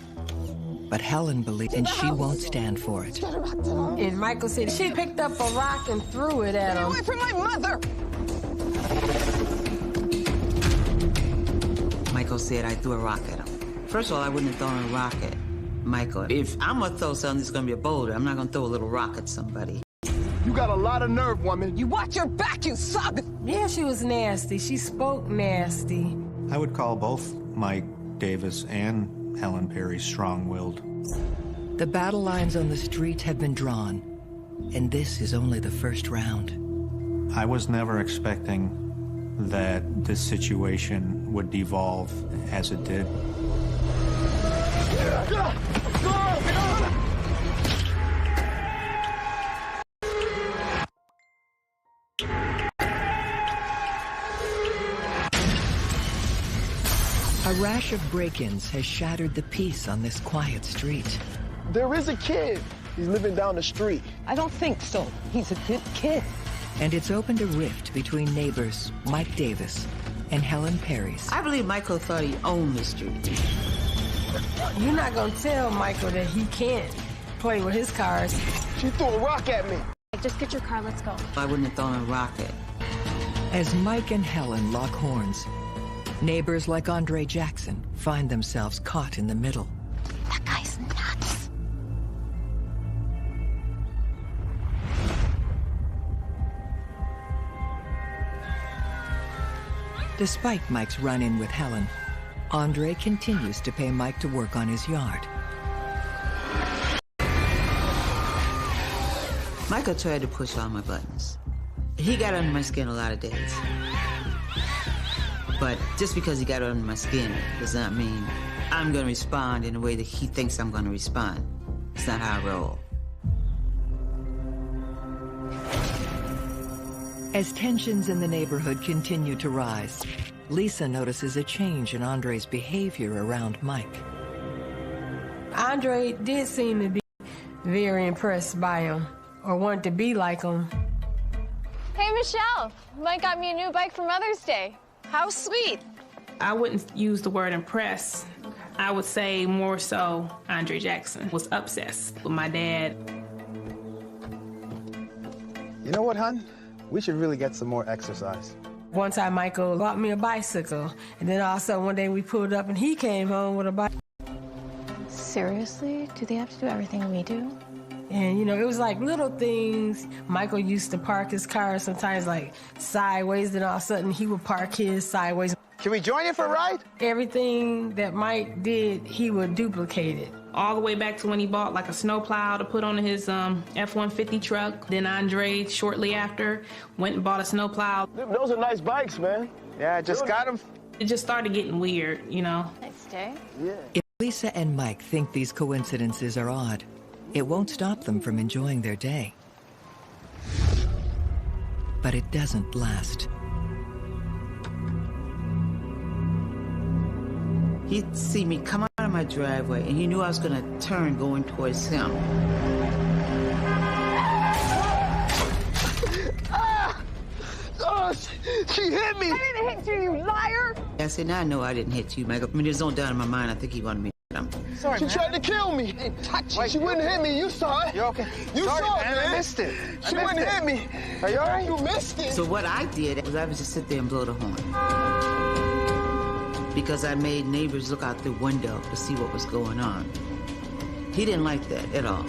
But Helen believes, and she won't stand for it. And Michael said she picked up a rock and threw it at him. Get away from my mother! Michael said I threw a rock at him. First of all, I wouldn't have thrown a rock at Michael. If I'm gonna throw something that's gonna be a boulder, I'm not gonna throw a little rock at somebody. You got a lot of nerve, woman. You watch your back, you sub! Yeah, she was nasty. She spoke nasty. I would call both Mike Davis and Helen Perry strong-willed. The battle lines on the street have been drawn, and this is only the first round. I was never expecting that this situation would devolve as it did. A rash of break-ins has shattered the peace on this quiet street. There is a kid. He's living down the street. I don't think so. He's a good kid. And it's opened a rift between neighbors Mike Davis and Helen Perry's. I believe Michael thought he owned the street. You're not gonna tell Michael that he can't play with his cars. She threw a rock at me. Just get your car, let's go. I wouldn't have thrown a rocket. As Mike and Helen lock horns, neighbors like Andre Jackson find themselves caught in the middle. That guy's nuts. Despite Mike's run-in with Helen, Andre continues to pay Mike to work on his yard. Michael tried to push all my buttons. He got under my skin a lot of days. But just because he got under my skin does not mean I'm going to respond in the way that he thinks I'm going to respond. It's not how I roll. As tensions in the neighborhood continue to rise, Lisa notices a change in Andre's behavior around Mike. Andre did seem to be very impressed by him, or want to be like him. Hey, Michelle. Mike got me a new bike for Mother's Day. How sweet. I wouldn't use the word impress. I would say more so Andre Jackson was obsessed with my dad. You know what, hon? We should really get some more exercise. One time, Michael bought me a bicycle, and then all of a sudden one day we pulled up and he came home with a bike. Seriously? Do they have to do everything we do? And, you know, it was like little things. Michael used to park his car sometimes like sideways, then all of a sudden he would park his sideways. Can we join you for a ride? Everything that Mike did, he would duplicate it. All the way back to when he bought like a snowplow to put on his F-150 truck. Then Andre, shortly after, went and bought a snowplow. Those are nice bikes, man. Yeah, I just got them. It just started getting weird, you know. Nice day. Yeah. If Lisa and Mike think these coincidences are odd, it won't stop them from enjoying their day. But it doesn't last. He'd see me come out of my driveway, and he knew I was going to turn going towards him. Oh, she hit me! I didn't hit you, you liar! I said, now I know I didn't hit you, Michael. I mean, there's no doubt in my mind. I think he wanted me to hit him. Sorry, she tried to kill me. Touch you. She wouldn't hit me. You saw it. You okay? You Sorry, saw it, man. man. I missed it. She wouldn't hit me. Are you all right? You missed it. So what I did was I would just sit there and blow the horn. Because I made neighbors look out the window to see what was going on. He didn't like that at all.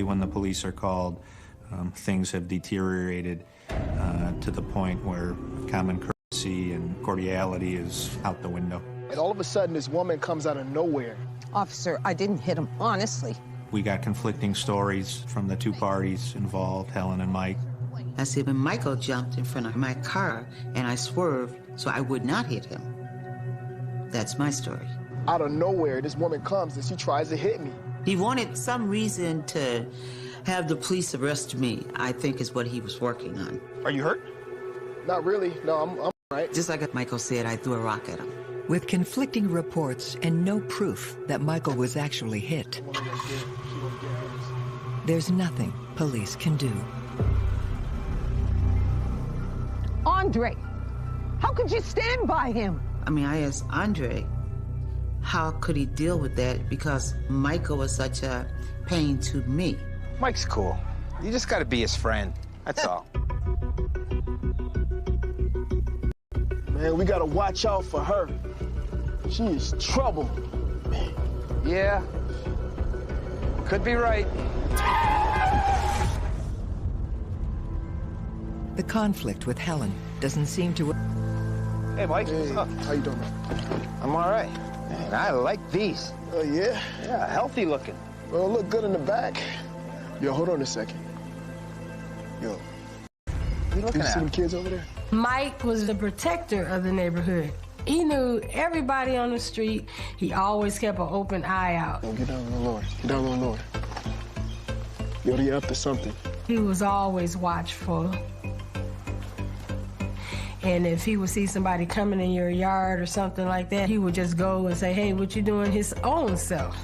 When the police are called, things have deteriorated to the point where common courtesy and cordiality is out the window. And all of a sudden, this woman comes out of nowhere. Officer, I didn't hit him, honestly. We got conflicting stories from the two parties involved, Helen and Mike. I said, when Michael jumped in front of my car and I swerved so I would not hit him. That's my story. Out of nowhere, this woman comes and she tries to hit me. He wanted some reason to have the police arrest me, I think is what he was working on. Are you hurt? Not really. No, I'm all right. Just like Michael said, I threw a rock at him. With conflicting reports and no proof that Michael was actually hit, there's nothing police can do. Andre, how could you stand by him? I mean, I asked Andre, how could he deal with that? Because Michael was such a pain to me. Mike's cool. You just gotta be his friend. That's all. Man, we gotta watch out for her. She is trouble. Yeah. Could be right. The conflict with Helen doesn't seem to... Hey, Mike. Hey, how you doing, man? I'm all right. Man, I like these. Oh, yeah? Yeah, healthy looking. Well, look good in the back. Yo, hold on a second. Yo. What are you looking You see them at? kids over there? Mike was the protector of the neighborhood. He knew everybody on the street. He always kept an open eye out. Yo, get down on the Lord. Get down on the Lord. Yo, you up to something. He was always watchful. And if he would see somebody coming in your yard or something like that, he would just go and say, hey, what you doing? His own self.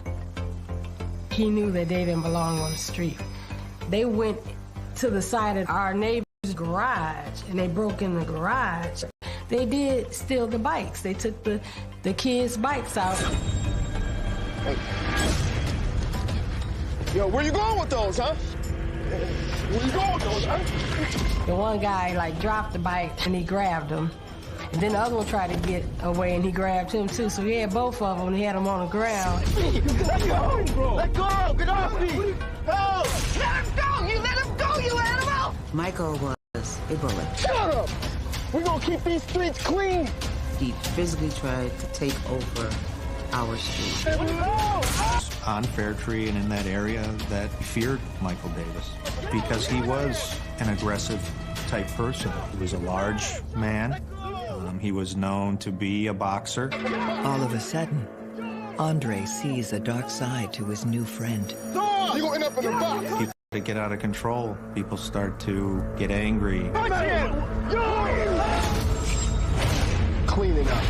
He knew that they didn't belong on the street. They went to the side of our neighbor's garage and they broke in the garage. They did steal the bikes. They took the kids' bikes out. Hey. Yo, where you going with those, huh? Where you going with those, huh? The one guy, like, dropped the bike and he grabbed him. And then the other one tried to get away and he grabbed him, too. So he had both of them and he had them on the ground. Let go, bro. Let go. Get off me. Help. Let him go! You let him go, you animal! Michael was a bully. Shut up. We're gonna keep these streets clean. He physically tried to take over our street. On Fairtree and in that area that feared Michael Davis because he was an aggressive type person. He was a large man. He was known to be a boxer. All of a sudden, Andre sees a dark side to his new friend. You're gonna end up in the box. People start to get out of control. People start to get angry. Clean it up.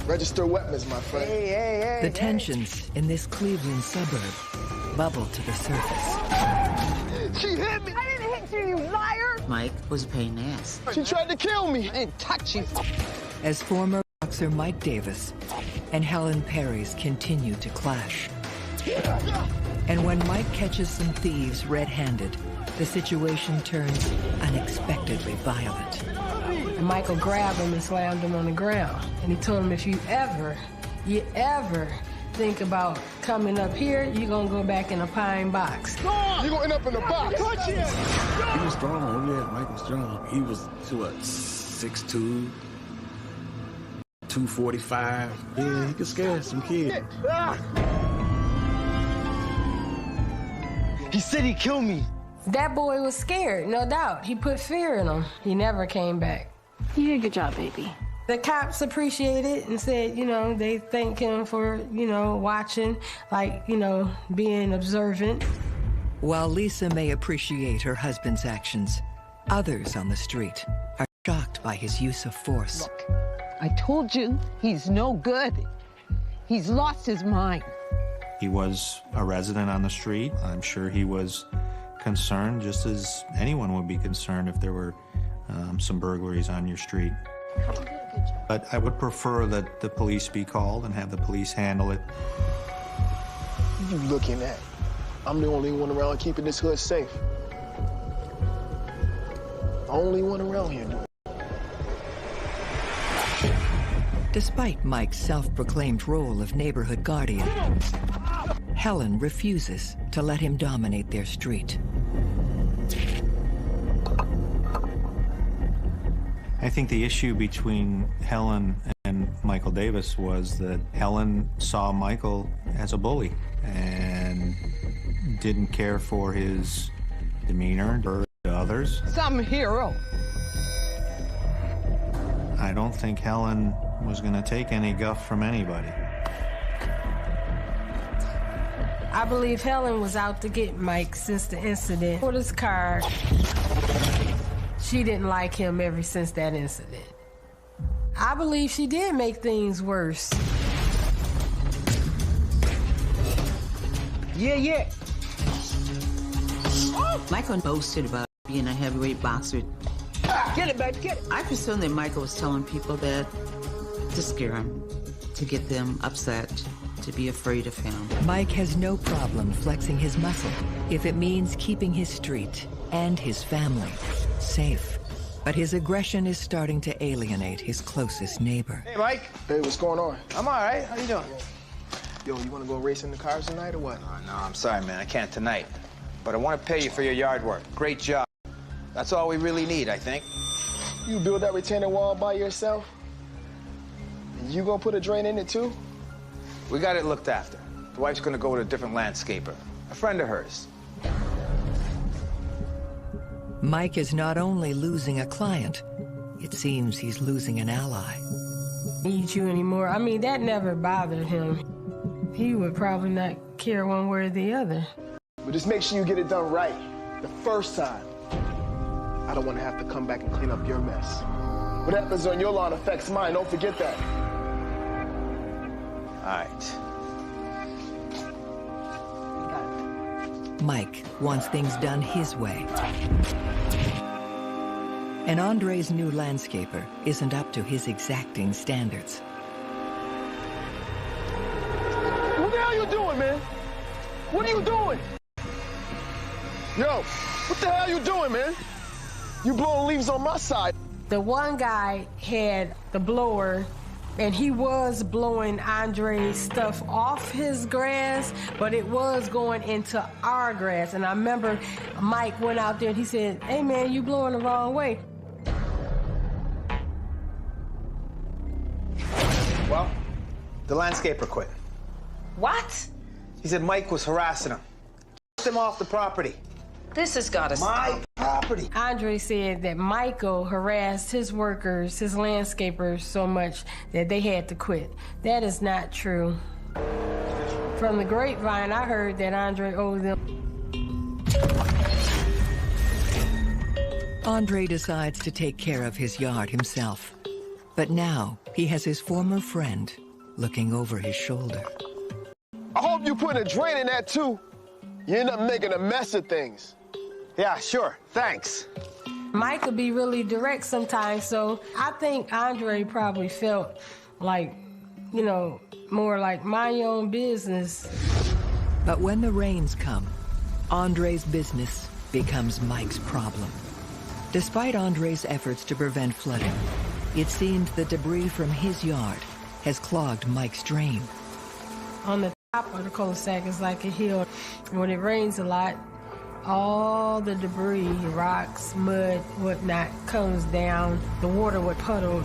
Register weapons, my friend. The tensions in this Cleveland suburb bubble to the surface. She hit me. I didn't hit you, you liar! Mike was a pain in the ass. She tried to kill me. I didn't touch you. As former boxer Mike Davis and Helen Perry's continue to clash. And when Mike catches some thieves red-handed, the situation turns unexpectedly violent. And Michael grabbed him and slammed him on the ground. And he told him, if you ever think about coming up here, you're gonna go back in a pine box. You're gonna end up in a box. He was strong. Yeah, Mike was strong. He was, what, 6'2", 245. Yeah, he could scare some kids. He said he'd kill me. That boy was scared, no doubt. He put fear in him. He never came back. You did a good job, baby. The cops appreciated it and said, you know, they thank him for, you know, watching, like, you know, being observant. While Lisa may appreciate her husband's actions, others on the street are shocked by his use of force. Look, I told you, he's no good. He's lost his mind. He was a resident on the street. I'm sure he was concerned, just as anyone would be concerned if there were some burglaries on your street. But I would prefer that the police be called and have the police handle it. What are you looking at? I'm the only one around keeping this hood safe. The only one around here doing it. Despite Mike's self-proclaimed role of neighborhood guardian, Helen refuses to let him dominate their street. I think the issue between Helen and Michael Davis was that Helen saw Michael as a bully and didn't care for his demeanor or to others. Some hero. I don't think Helen was going to take any guff from anybody. I believe Helen was out to get Mike since the incident. For this card, she didn't like him ever since that incident. I believe she did make things worse. Yeah. Michael boasted about being a heavyweight boxer. Get it, baby, get it. I presume that Michael was telling people that to scare him, to get them upset, to be afraid of him. Mike has no problem flexing his muscle if it means keeping his street and his family safe. But his aggression is starting to alienate his closest neighbor. Hey, Mike. Hey, what's going on? I'm all right. How you doing? Yo, you want to go racing the cars tonight or what? No, I'm sorry, man. I can't tonight. But I want to pay you for your yard work. Great job. That's all we really need, I think. You build that retaining wall by yourself? And you gonna put a drain in it, too? We got it looked after. The wife's gonna go with a different landscaper, a friend of hers. Mike is not only losing a client, it seems he's losing an ally. Need you anymore. I mean, that never bothered him. He would probably not care one way or the other. But just make sure you get it done right, the first time. I don't want to have to come back and clean up your mess. What happens on your lawn affects mine, don't forget that. All right. Mike wants things done his way. And Andre's new landscaper isn't up to his exacting standards. What the hell you doing, man? What are you doing? Yo, what the hell you doing, man? You blowing leaves on my side. The one guy had the blower, and he was blowing Andre's stuff off his grass, but it was going into our grass. And I remember Mike went out there and he said, "Hey, man, you blowing the wrong way." Well, the landscaper quit. What? He said Mike was harassing him. Kicked him off the property. This has got to stop. My property. Andre said that Michael harassed his workers, his landscapers, so much that they had to quit. That is not true. From the grapevine, I heard that Andre owed them. Andre decides to take care of his yard himself. But now he has his former friend looking over his shoulder. I hope you put a drain in that, too. You end up making a mess of things. Yeah, sure. Thanks. Mike could be really direct sometimes, so I think Andre probably felt like, you know, more like mind your own business. But when the rains come, Andre's business becomes Mike's problem. Despite Andre's efforts to prevent flooding, it seemed the debris from his yard has clogged Mike's drain. On the top of the cul-de-sac is like a hill. When it rains a lot, all the debris, rocks, mud, whatnot, comes down. The water would puddle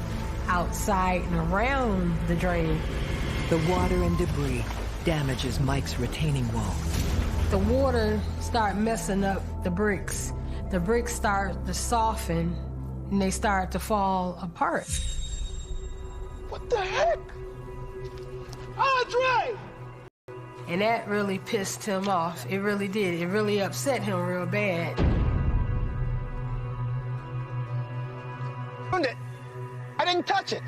outside and around the drain. The water and debris damages Mike's retaining wall. The water start messing up the bricks. The bricks start to soften and they start to fall apart. What the heck? Andre! And that really pissed him off. It really did. It really upset him real bad. I didn't touch it.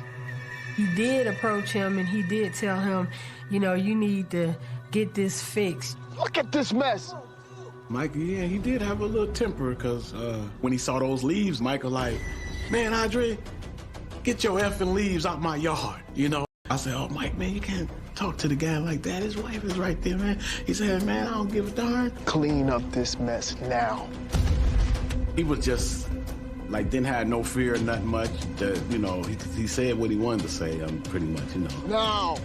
He did approach him and he did tell him, you know, you need to get this fixed. Look at this mess. Mike, yeah, he did have a little temper because when he saw those leaves, Michael like, man, Andre, get your effing leaves out my yard, you know? I said, oh, Mike, man, you can't talk to the guy like that. His wife is right there, man. He said, man, I don't give a darn. Clean up this mess now. He was just, like, didn't have no fear, nothing much. That, you know, he said what he wanted to say, pretty much, you know.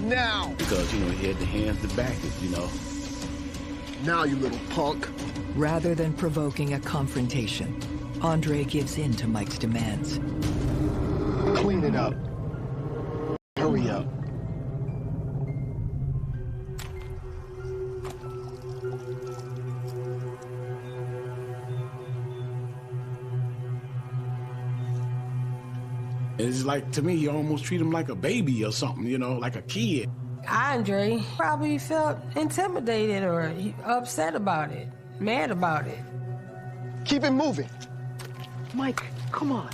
Now! Because, you know, he had the hands to back it, you know. Now, you little punk. Rather than provoking a confrontation, Andre gives in to Mike's demands. Clean it up. Hurry up. It's like, to me, you almost treat him like a baby or something, you know, like a kid. Andre probably felt intimidated or upset about it, mad about it. Keep it moving. Mike, come on.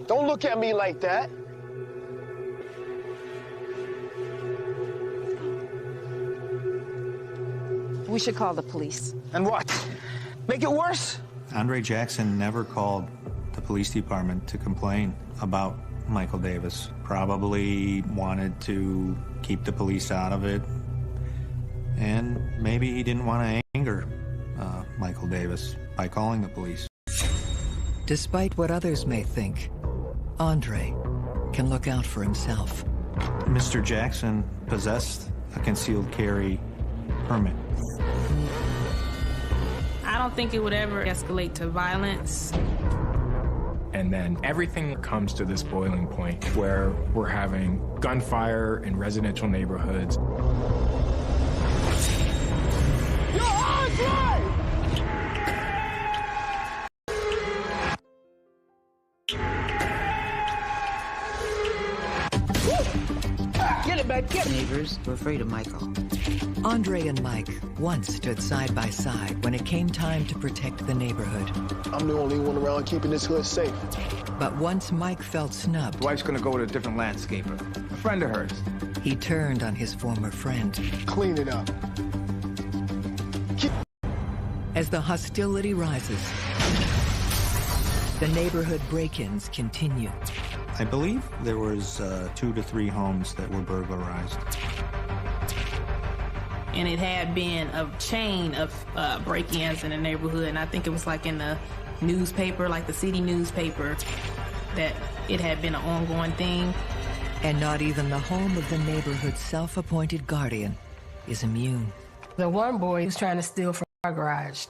Don't look at me like that. We should call the police. And what? Make it worse? Andre Jackson never called the police department to complain about Michael Davis. Probably wanted to keep the police out of it. And maybe he didn't want to anger Michael Davis by calling the police. Despite what others may think, Andre can look out for himself. Mr. Jackson possessed a concealed carry permit. I don't think it would ever escalate to violence. And then everything comes to this boiling point where we're having gunfire in residential neighborhoods. Yo, Andre! Get it back, get it! Neighbors were afraid of Michael. Andre and Mike once stood side by side when it came time to protect the neighborhood. I'm the only one around keeping this hood safe. But once Mike felt snubbed, Wife's gonna go with a different landscaper, a friend of hers. he turned on his former friend. Clean it up. As the hostility rises, the neighborhood break-ins continue. I believe there was 2 to 3 homes that were burglarized. And it had been a chain of break-ins in the neighborhood, and I think it was like in the newspaper, like the city newspaper, that it had been an ongoing thing. And not even the home of the neighborhood's self-appointed guardian is immune. The one boy was trying to steal from our garage.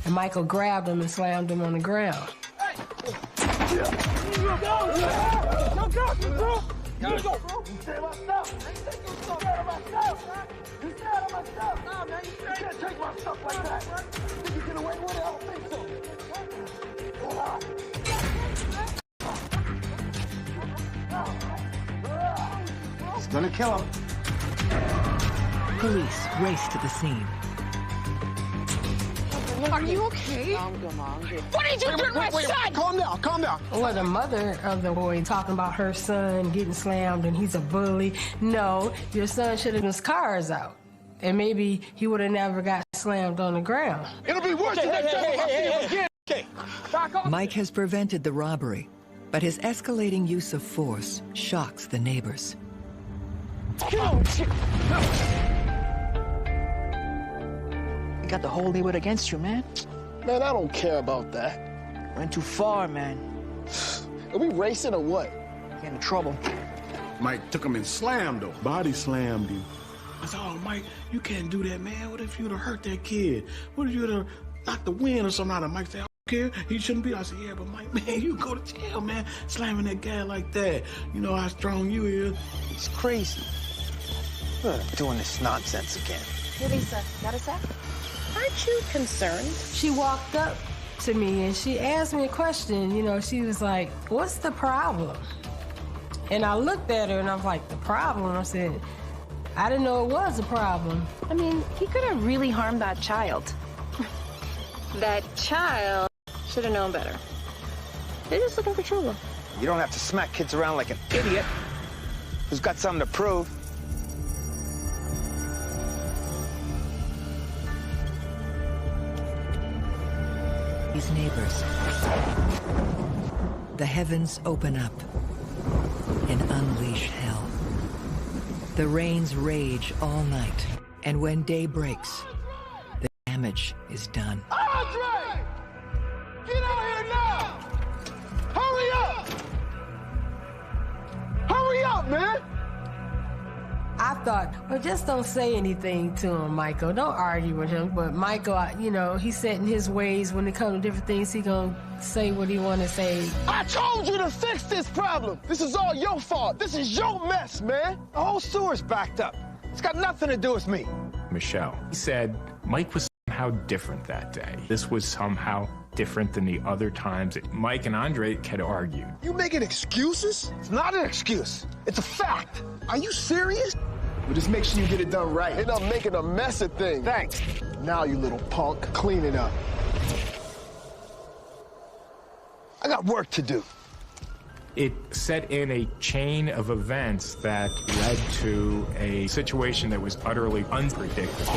And Michael grabbed him and slammed him on the ground. It's gonna kill him. Police race to the scene. Are you okay? I'm good, Mom. I'm good. What did you do to my son? Calm down, calm down. Well, the mother of the boy talking about her son getting slammed and he's a bully. No, your son should have his cars out. And maybe he would have never got slammed on the ground. It'll be worse the next time I see him again. Okay. Mike has prevented the robbery, but his escalating use of force shocks the neighbors. You got the whole neighborhood against you, man. Man, I don't care about that. Went too far, man. Are we racing or what? Get in trouble. Mike took him and slammed him. Body slammed him. I said, oh, Mike, you can't do that, man. What if you'd have hurt that kid? What if you'd have knocked the wind or something out of Mike? Said, I don't care. He shouldn't be. I said, yeah, but Mike, man, you go to jail, man. Slamming that guy like that. You know how strong you is. It's crazy. Doing this nonsense again. Hey, Lisa, got a sec? Aren't you concerned? She walked up to me and she asked me a question. You know, she was like, what's the problem? And I looked at her and I was like, the problem? I said, I didn't know it was a problem. I mean, he could have really harmed that child. That child should have known better. They're just looking for trouble. You don't have to smack kids around like an idiot who's got something to prove. His neighbors. The heavens open up and unleash hell. The rains rage all night, and when day breaks, the damage is done. Andre! Get out here now! Hurry up! Hurry up, man! I thought, well, just don't say anything to him, Michael. Don't argue with him. But Michael, you know, he's set in his ways. When it comes to different things, he gonna say what he want to say. I told you to fix this problem. This is all your fault. This is your mess, man. The whole sewer's backed up. It's got nothing to do with me. Michelle, he said Mike was somehow different that day. This was somehow different than the other times that Mike and Andre had argued. You making excuses? It's not an excuse. It's a fact. Are you serious? Well, just make sure you get it done right. End up making a mess of things. Thanks. Now, you little punk, clean it up. I got work to do. It set in a chain of events that led to a situation that was utterly unpredictable.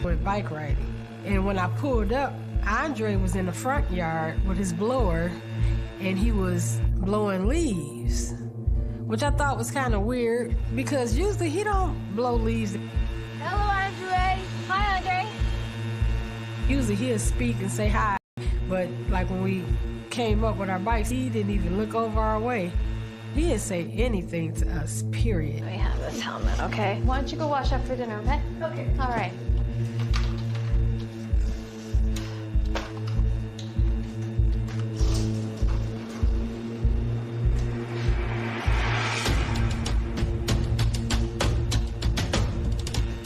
With bike riding. And when I pulled up, Andre was in the front yard with his blower, and he was blowing leaves, which I thought was kind of weird because usually he don't blow leaves. Hello, Andre. Hi, Andre. Usually he'll speak and say hi, but like when we came up with our bikes, he didn't even look over our way. He didn't say anything to us, period. Let me have this helmet, okay? Why don't you go wash up for dinner, okay? Okay. All right.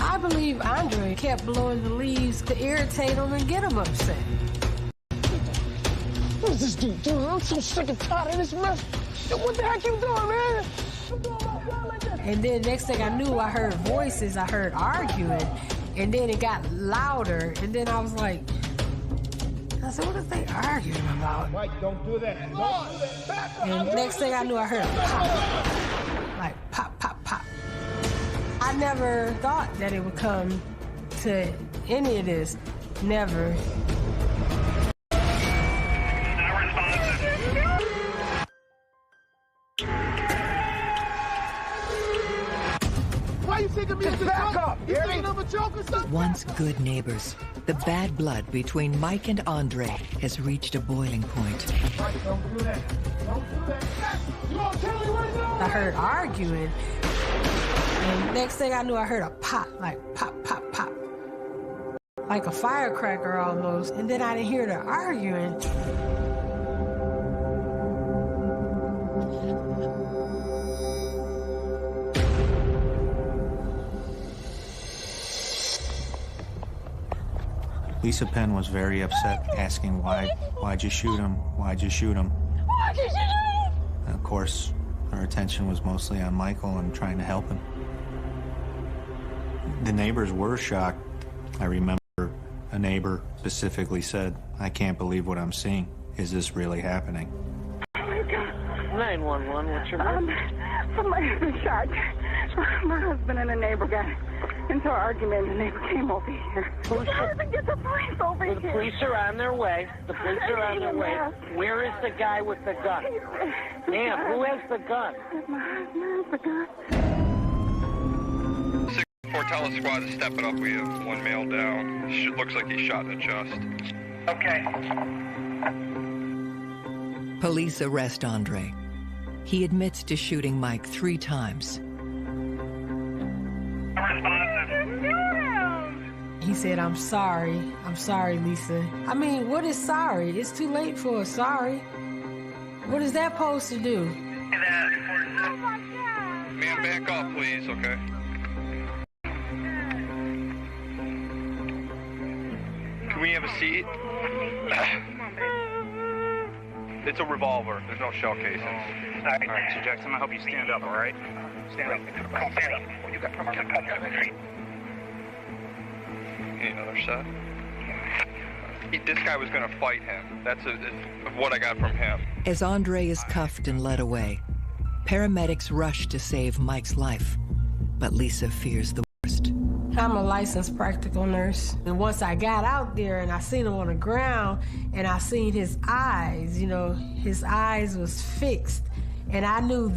I believe Andre kept blowing the leaves to irritate him and get him upset. What is this dude doing? I'm so sick and tired of this mess. What the heck you doing, man? And then next thing I knew, I heard voices, I heard arguing, and then it got louder, and then I was like, I said, what are they arguing about? Mike, don't do that. Don't do that. And next thing I knew, I heard a pop, like pop, pop, pop. I never thought that it would come to any of this, never. Why you thinking me as a back joke? up, You hear thinking me? I'm a joke or something? Once good neighbors, the bad blood between Mike and Andre has reached a boiling point. Don't do that. Don't do that. You gonna tell me right now? I heard arguing, and next thing I knew, I heard a pop, like pop, pop, pop. Like a firecracker almost, and then I didn't hear the arguing. Lisa Penn was very upset, asking why'd you shoot him? Why'd you shoot him? Why'd you shoot him? And of course, our attention was mostly on Michael and trying to help him. The neighbors were shocked. I remember a neighbor specifically said, "I can't believe what I'm seeing. Is this really happening?" Oh my God. 911, what's your name? Somebody's been shot. My husband and a neighbor got into an argument, and the neighbor came over here. Get the police over here. The police are on their way. The police are on their way. Where is the guy with the gun? Ma'am, who has the gun? My husband has the gun. 6-4 Tele Squad is stepping up. We have one male down. Looks like he's shot in the chest. Okay. Police arrest Andre. He admits to shooting Mike 3 times. He said, I'm sorry, Lisa. I mean, what is sorry? It's too late for a sorry. What is that supposed to do? Man, back off, please, okay? Can we have a seat? It's a revolver. There's no shell casings. All right, so Jackson, I hope you stand up, all right? Stand up. Stand up. You got Need another shot? This guy was going to fight him. That's what I got from him. As Andre is cuffed and led away, paramedics rush to save Mike's life, but Lisa fears the worst. I'm a licensed practical nurse, and once I got out there and I seen him on the ground and I seen his eyes, you know, his eyes was fixed, and I knew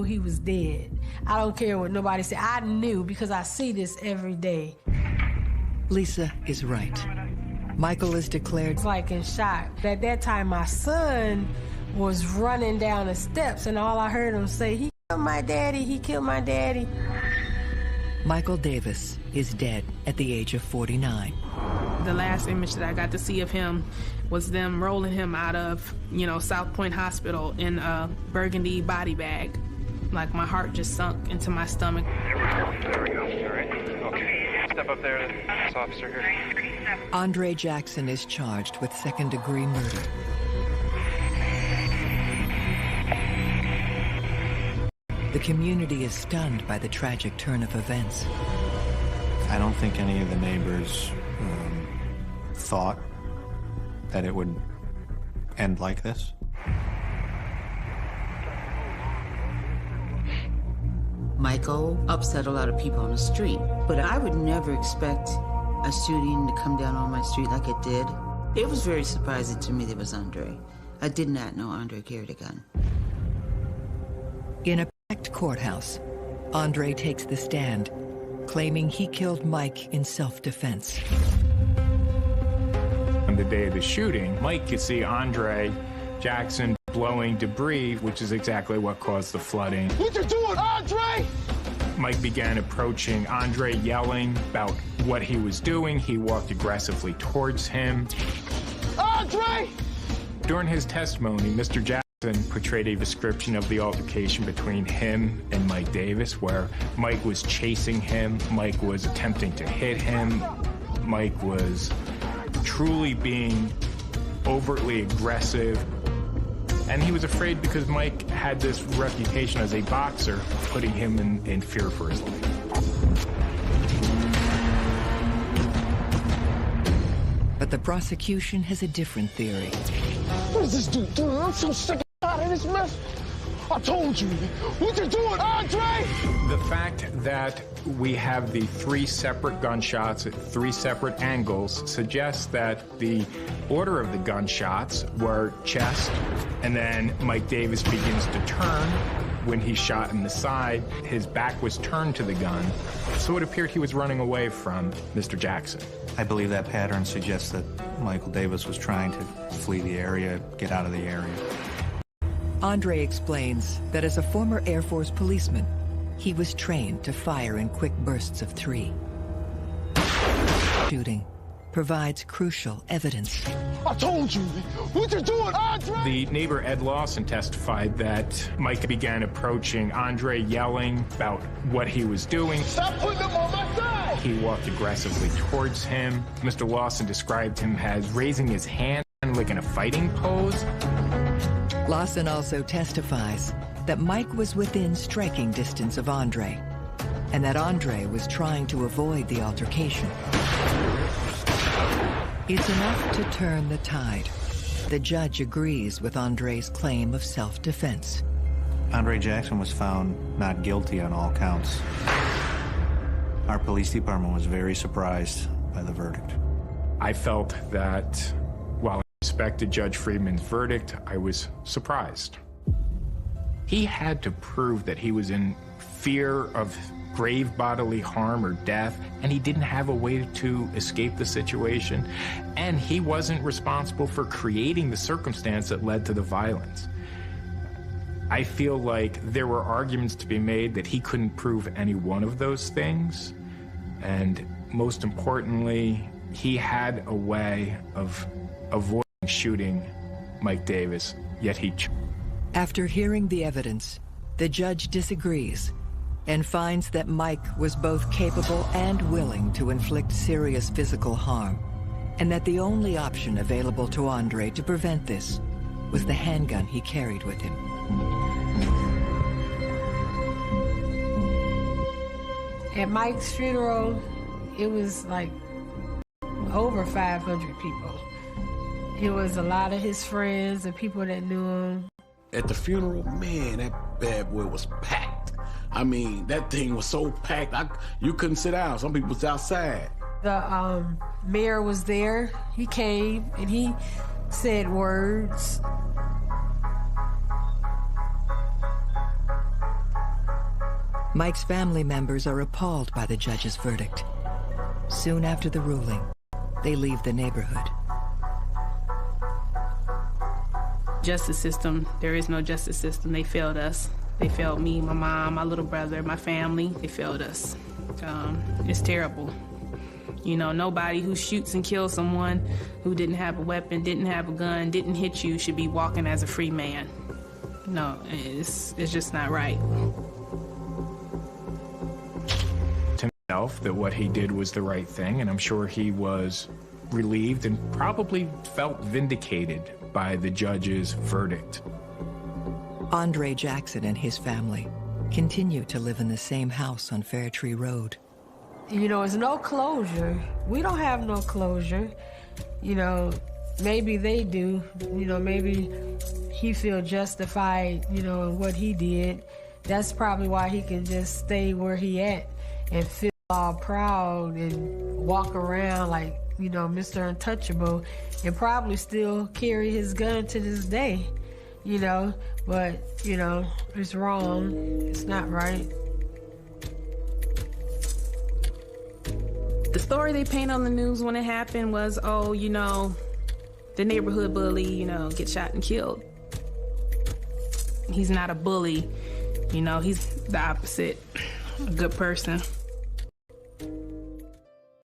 he was dead. I don't care what nobody said. I knew because I see this every day. Lisa is right. Michael is declared like in shock. At that time, my son was running down the steps, and all I heard him say, "He killed my daddy, he killed my daddy." Michael Davis is dead at the age of 49. The last image that I got to see of him was them rolling him out of, South Point Hospital in a burgundy body bag. Like my heart just sunk into my stomach. There we go. All right. Okay. Step up there, this officer here. Andre Jackson is charged with second-degree murder. The community is stunned by the tragic turn of events. I don't think any of the neighbors thought that it would end like this. Michael upset a lot of people on the street, but I would never expect a shooting to come down on my street like it did. It was very surprising to me that it was Andre. I did not know Andre carried a gun. In a packed courthouse, Andre takes the stand, claiming he killed Mike in self-defense. On the day of the shooting, Mike could see Andre Jackson blowing debris, which is exactly what caused the flooding. What you doing, Andre? Mike began approaching Andre, yelling about what he was doing. He walked aggressively towards him. Andre! During his testimony, Mr. Jackson portrayed a description of the altercation between him and Mike Davis, where Mike was chasing him, Mike was attempting to hit him, Mike was truly being overtly aggressive. And he was afraid because Mike had this reputation as a boxer, putting him in fear for his life. But the prosecution has a different theory. What is this dude doing? I'm so sick of this mess. I told you. What you doing, Andre? The fact that we have the 3 separate gunshots at 3 separate angles suggests that the order of the gunshots were chest, and then Mike Davis begins to turn. When he shot in the side, his back was turned to the gun, so it appeared he was running away from Mr. Jackson. I believe that pattern suggests that Michael Davis was trying to flee the area, get out of the area. Andre explains that as a former Air Force policeman, he was trained to fire in quick bursts of 3. Shooting provides crucial evidence. I told you. What you doing, Andre? The neighbor Ed Lawson testified that Mike began approaching Andre, yelling about what he was doing. Stop putting him on my side! He walked aggressively towards him. Mr. Lawson described him as raising his hand like in a fighting pose. Lawson also testifies that Mike was within striking distance of Andre, and that Andre was trying to avoid the altercation. It's enough to turn the tide. The judge agrees with Andre's claim of self-defense. Andre Jackson was found not guilty on all counts. Our police department was very surprised by the verdict. I felt that while I respected Judge Friedman's verdict, I was surprised. He had to prove that he was in fear of grave bodily harm or death, and he didn't have a way to escape the situation, and he wasn't responsible for creating the circumstance that led to the violence. I feel like there were arguments to be made that he couldn't prove any one of those things, and most importantly, he had a way of avoiding shooting Mike Davis, yet he... After hearing the evidence, the judge disagrees and finds that Mike was both capable and willing to inflict serious physical harm, and that the only option available to Andre to prevent this was the handgun he carried with him. At Mike's funeral, it was like over 500 people. It was a lot of his friends and people that knew him. At the funeral, man, that bad boy was packed. I mean, that thing was so packed, you couldn't sit down. Some people was outside. The mayor was there. He came and he said words. Mike's family members are appalled by the judge's verdict. Soon after the ruling, they leave the neighborhood. Justice system, there is no justice system. They failed us. They failed me, my mom, my little brother, my family. They failed us. It's terrible. You know, nobody who shoots and kills someone who didn't have a weapon, didn't have a gun, didn't hit you should be walking as a free man. No, it's just not right. To himself that what he did was the right thing, and I'm sure he was relieved and probably felt vindicated by the judge's verdict. Andre Jackson and his family continue to live in the same house on Fair Tree Road. You know, it's no closure. We don't have no closure. You know, maybe they do. You know, maybe he feel justified, you know, in what he did. That's probably why he can just stay where he at and feel all proud and walk around like, you know, Mr. Untouchable, and probably still carry his gun to this day, you know, but, you know, it's wrong. It's not right. The story they paint on the news when it happened was, oh, you know, the neighborhood bully, you know, get shot and killed. He's not a bully, you know, he's the opposite, a good person.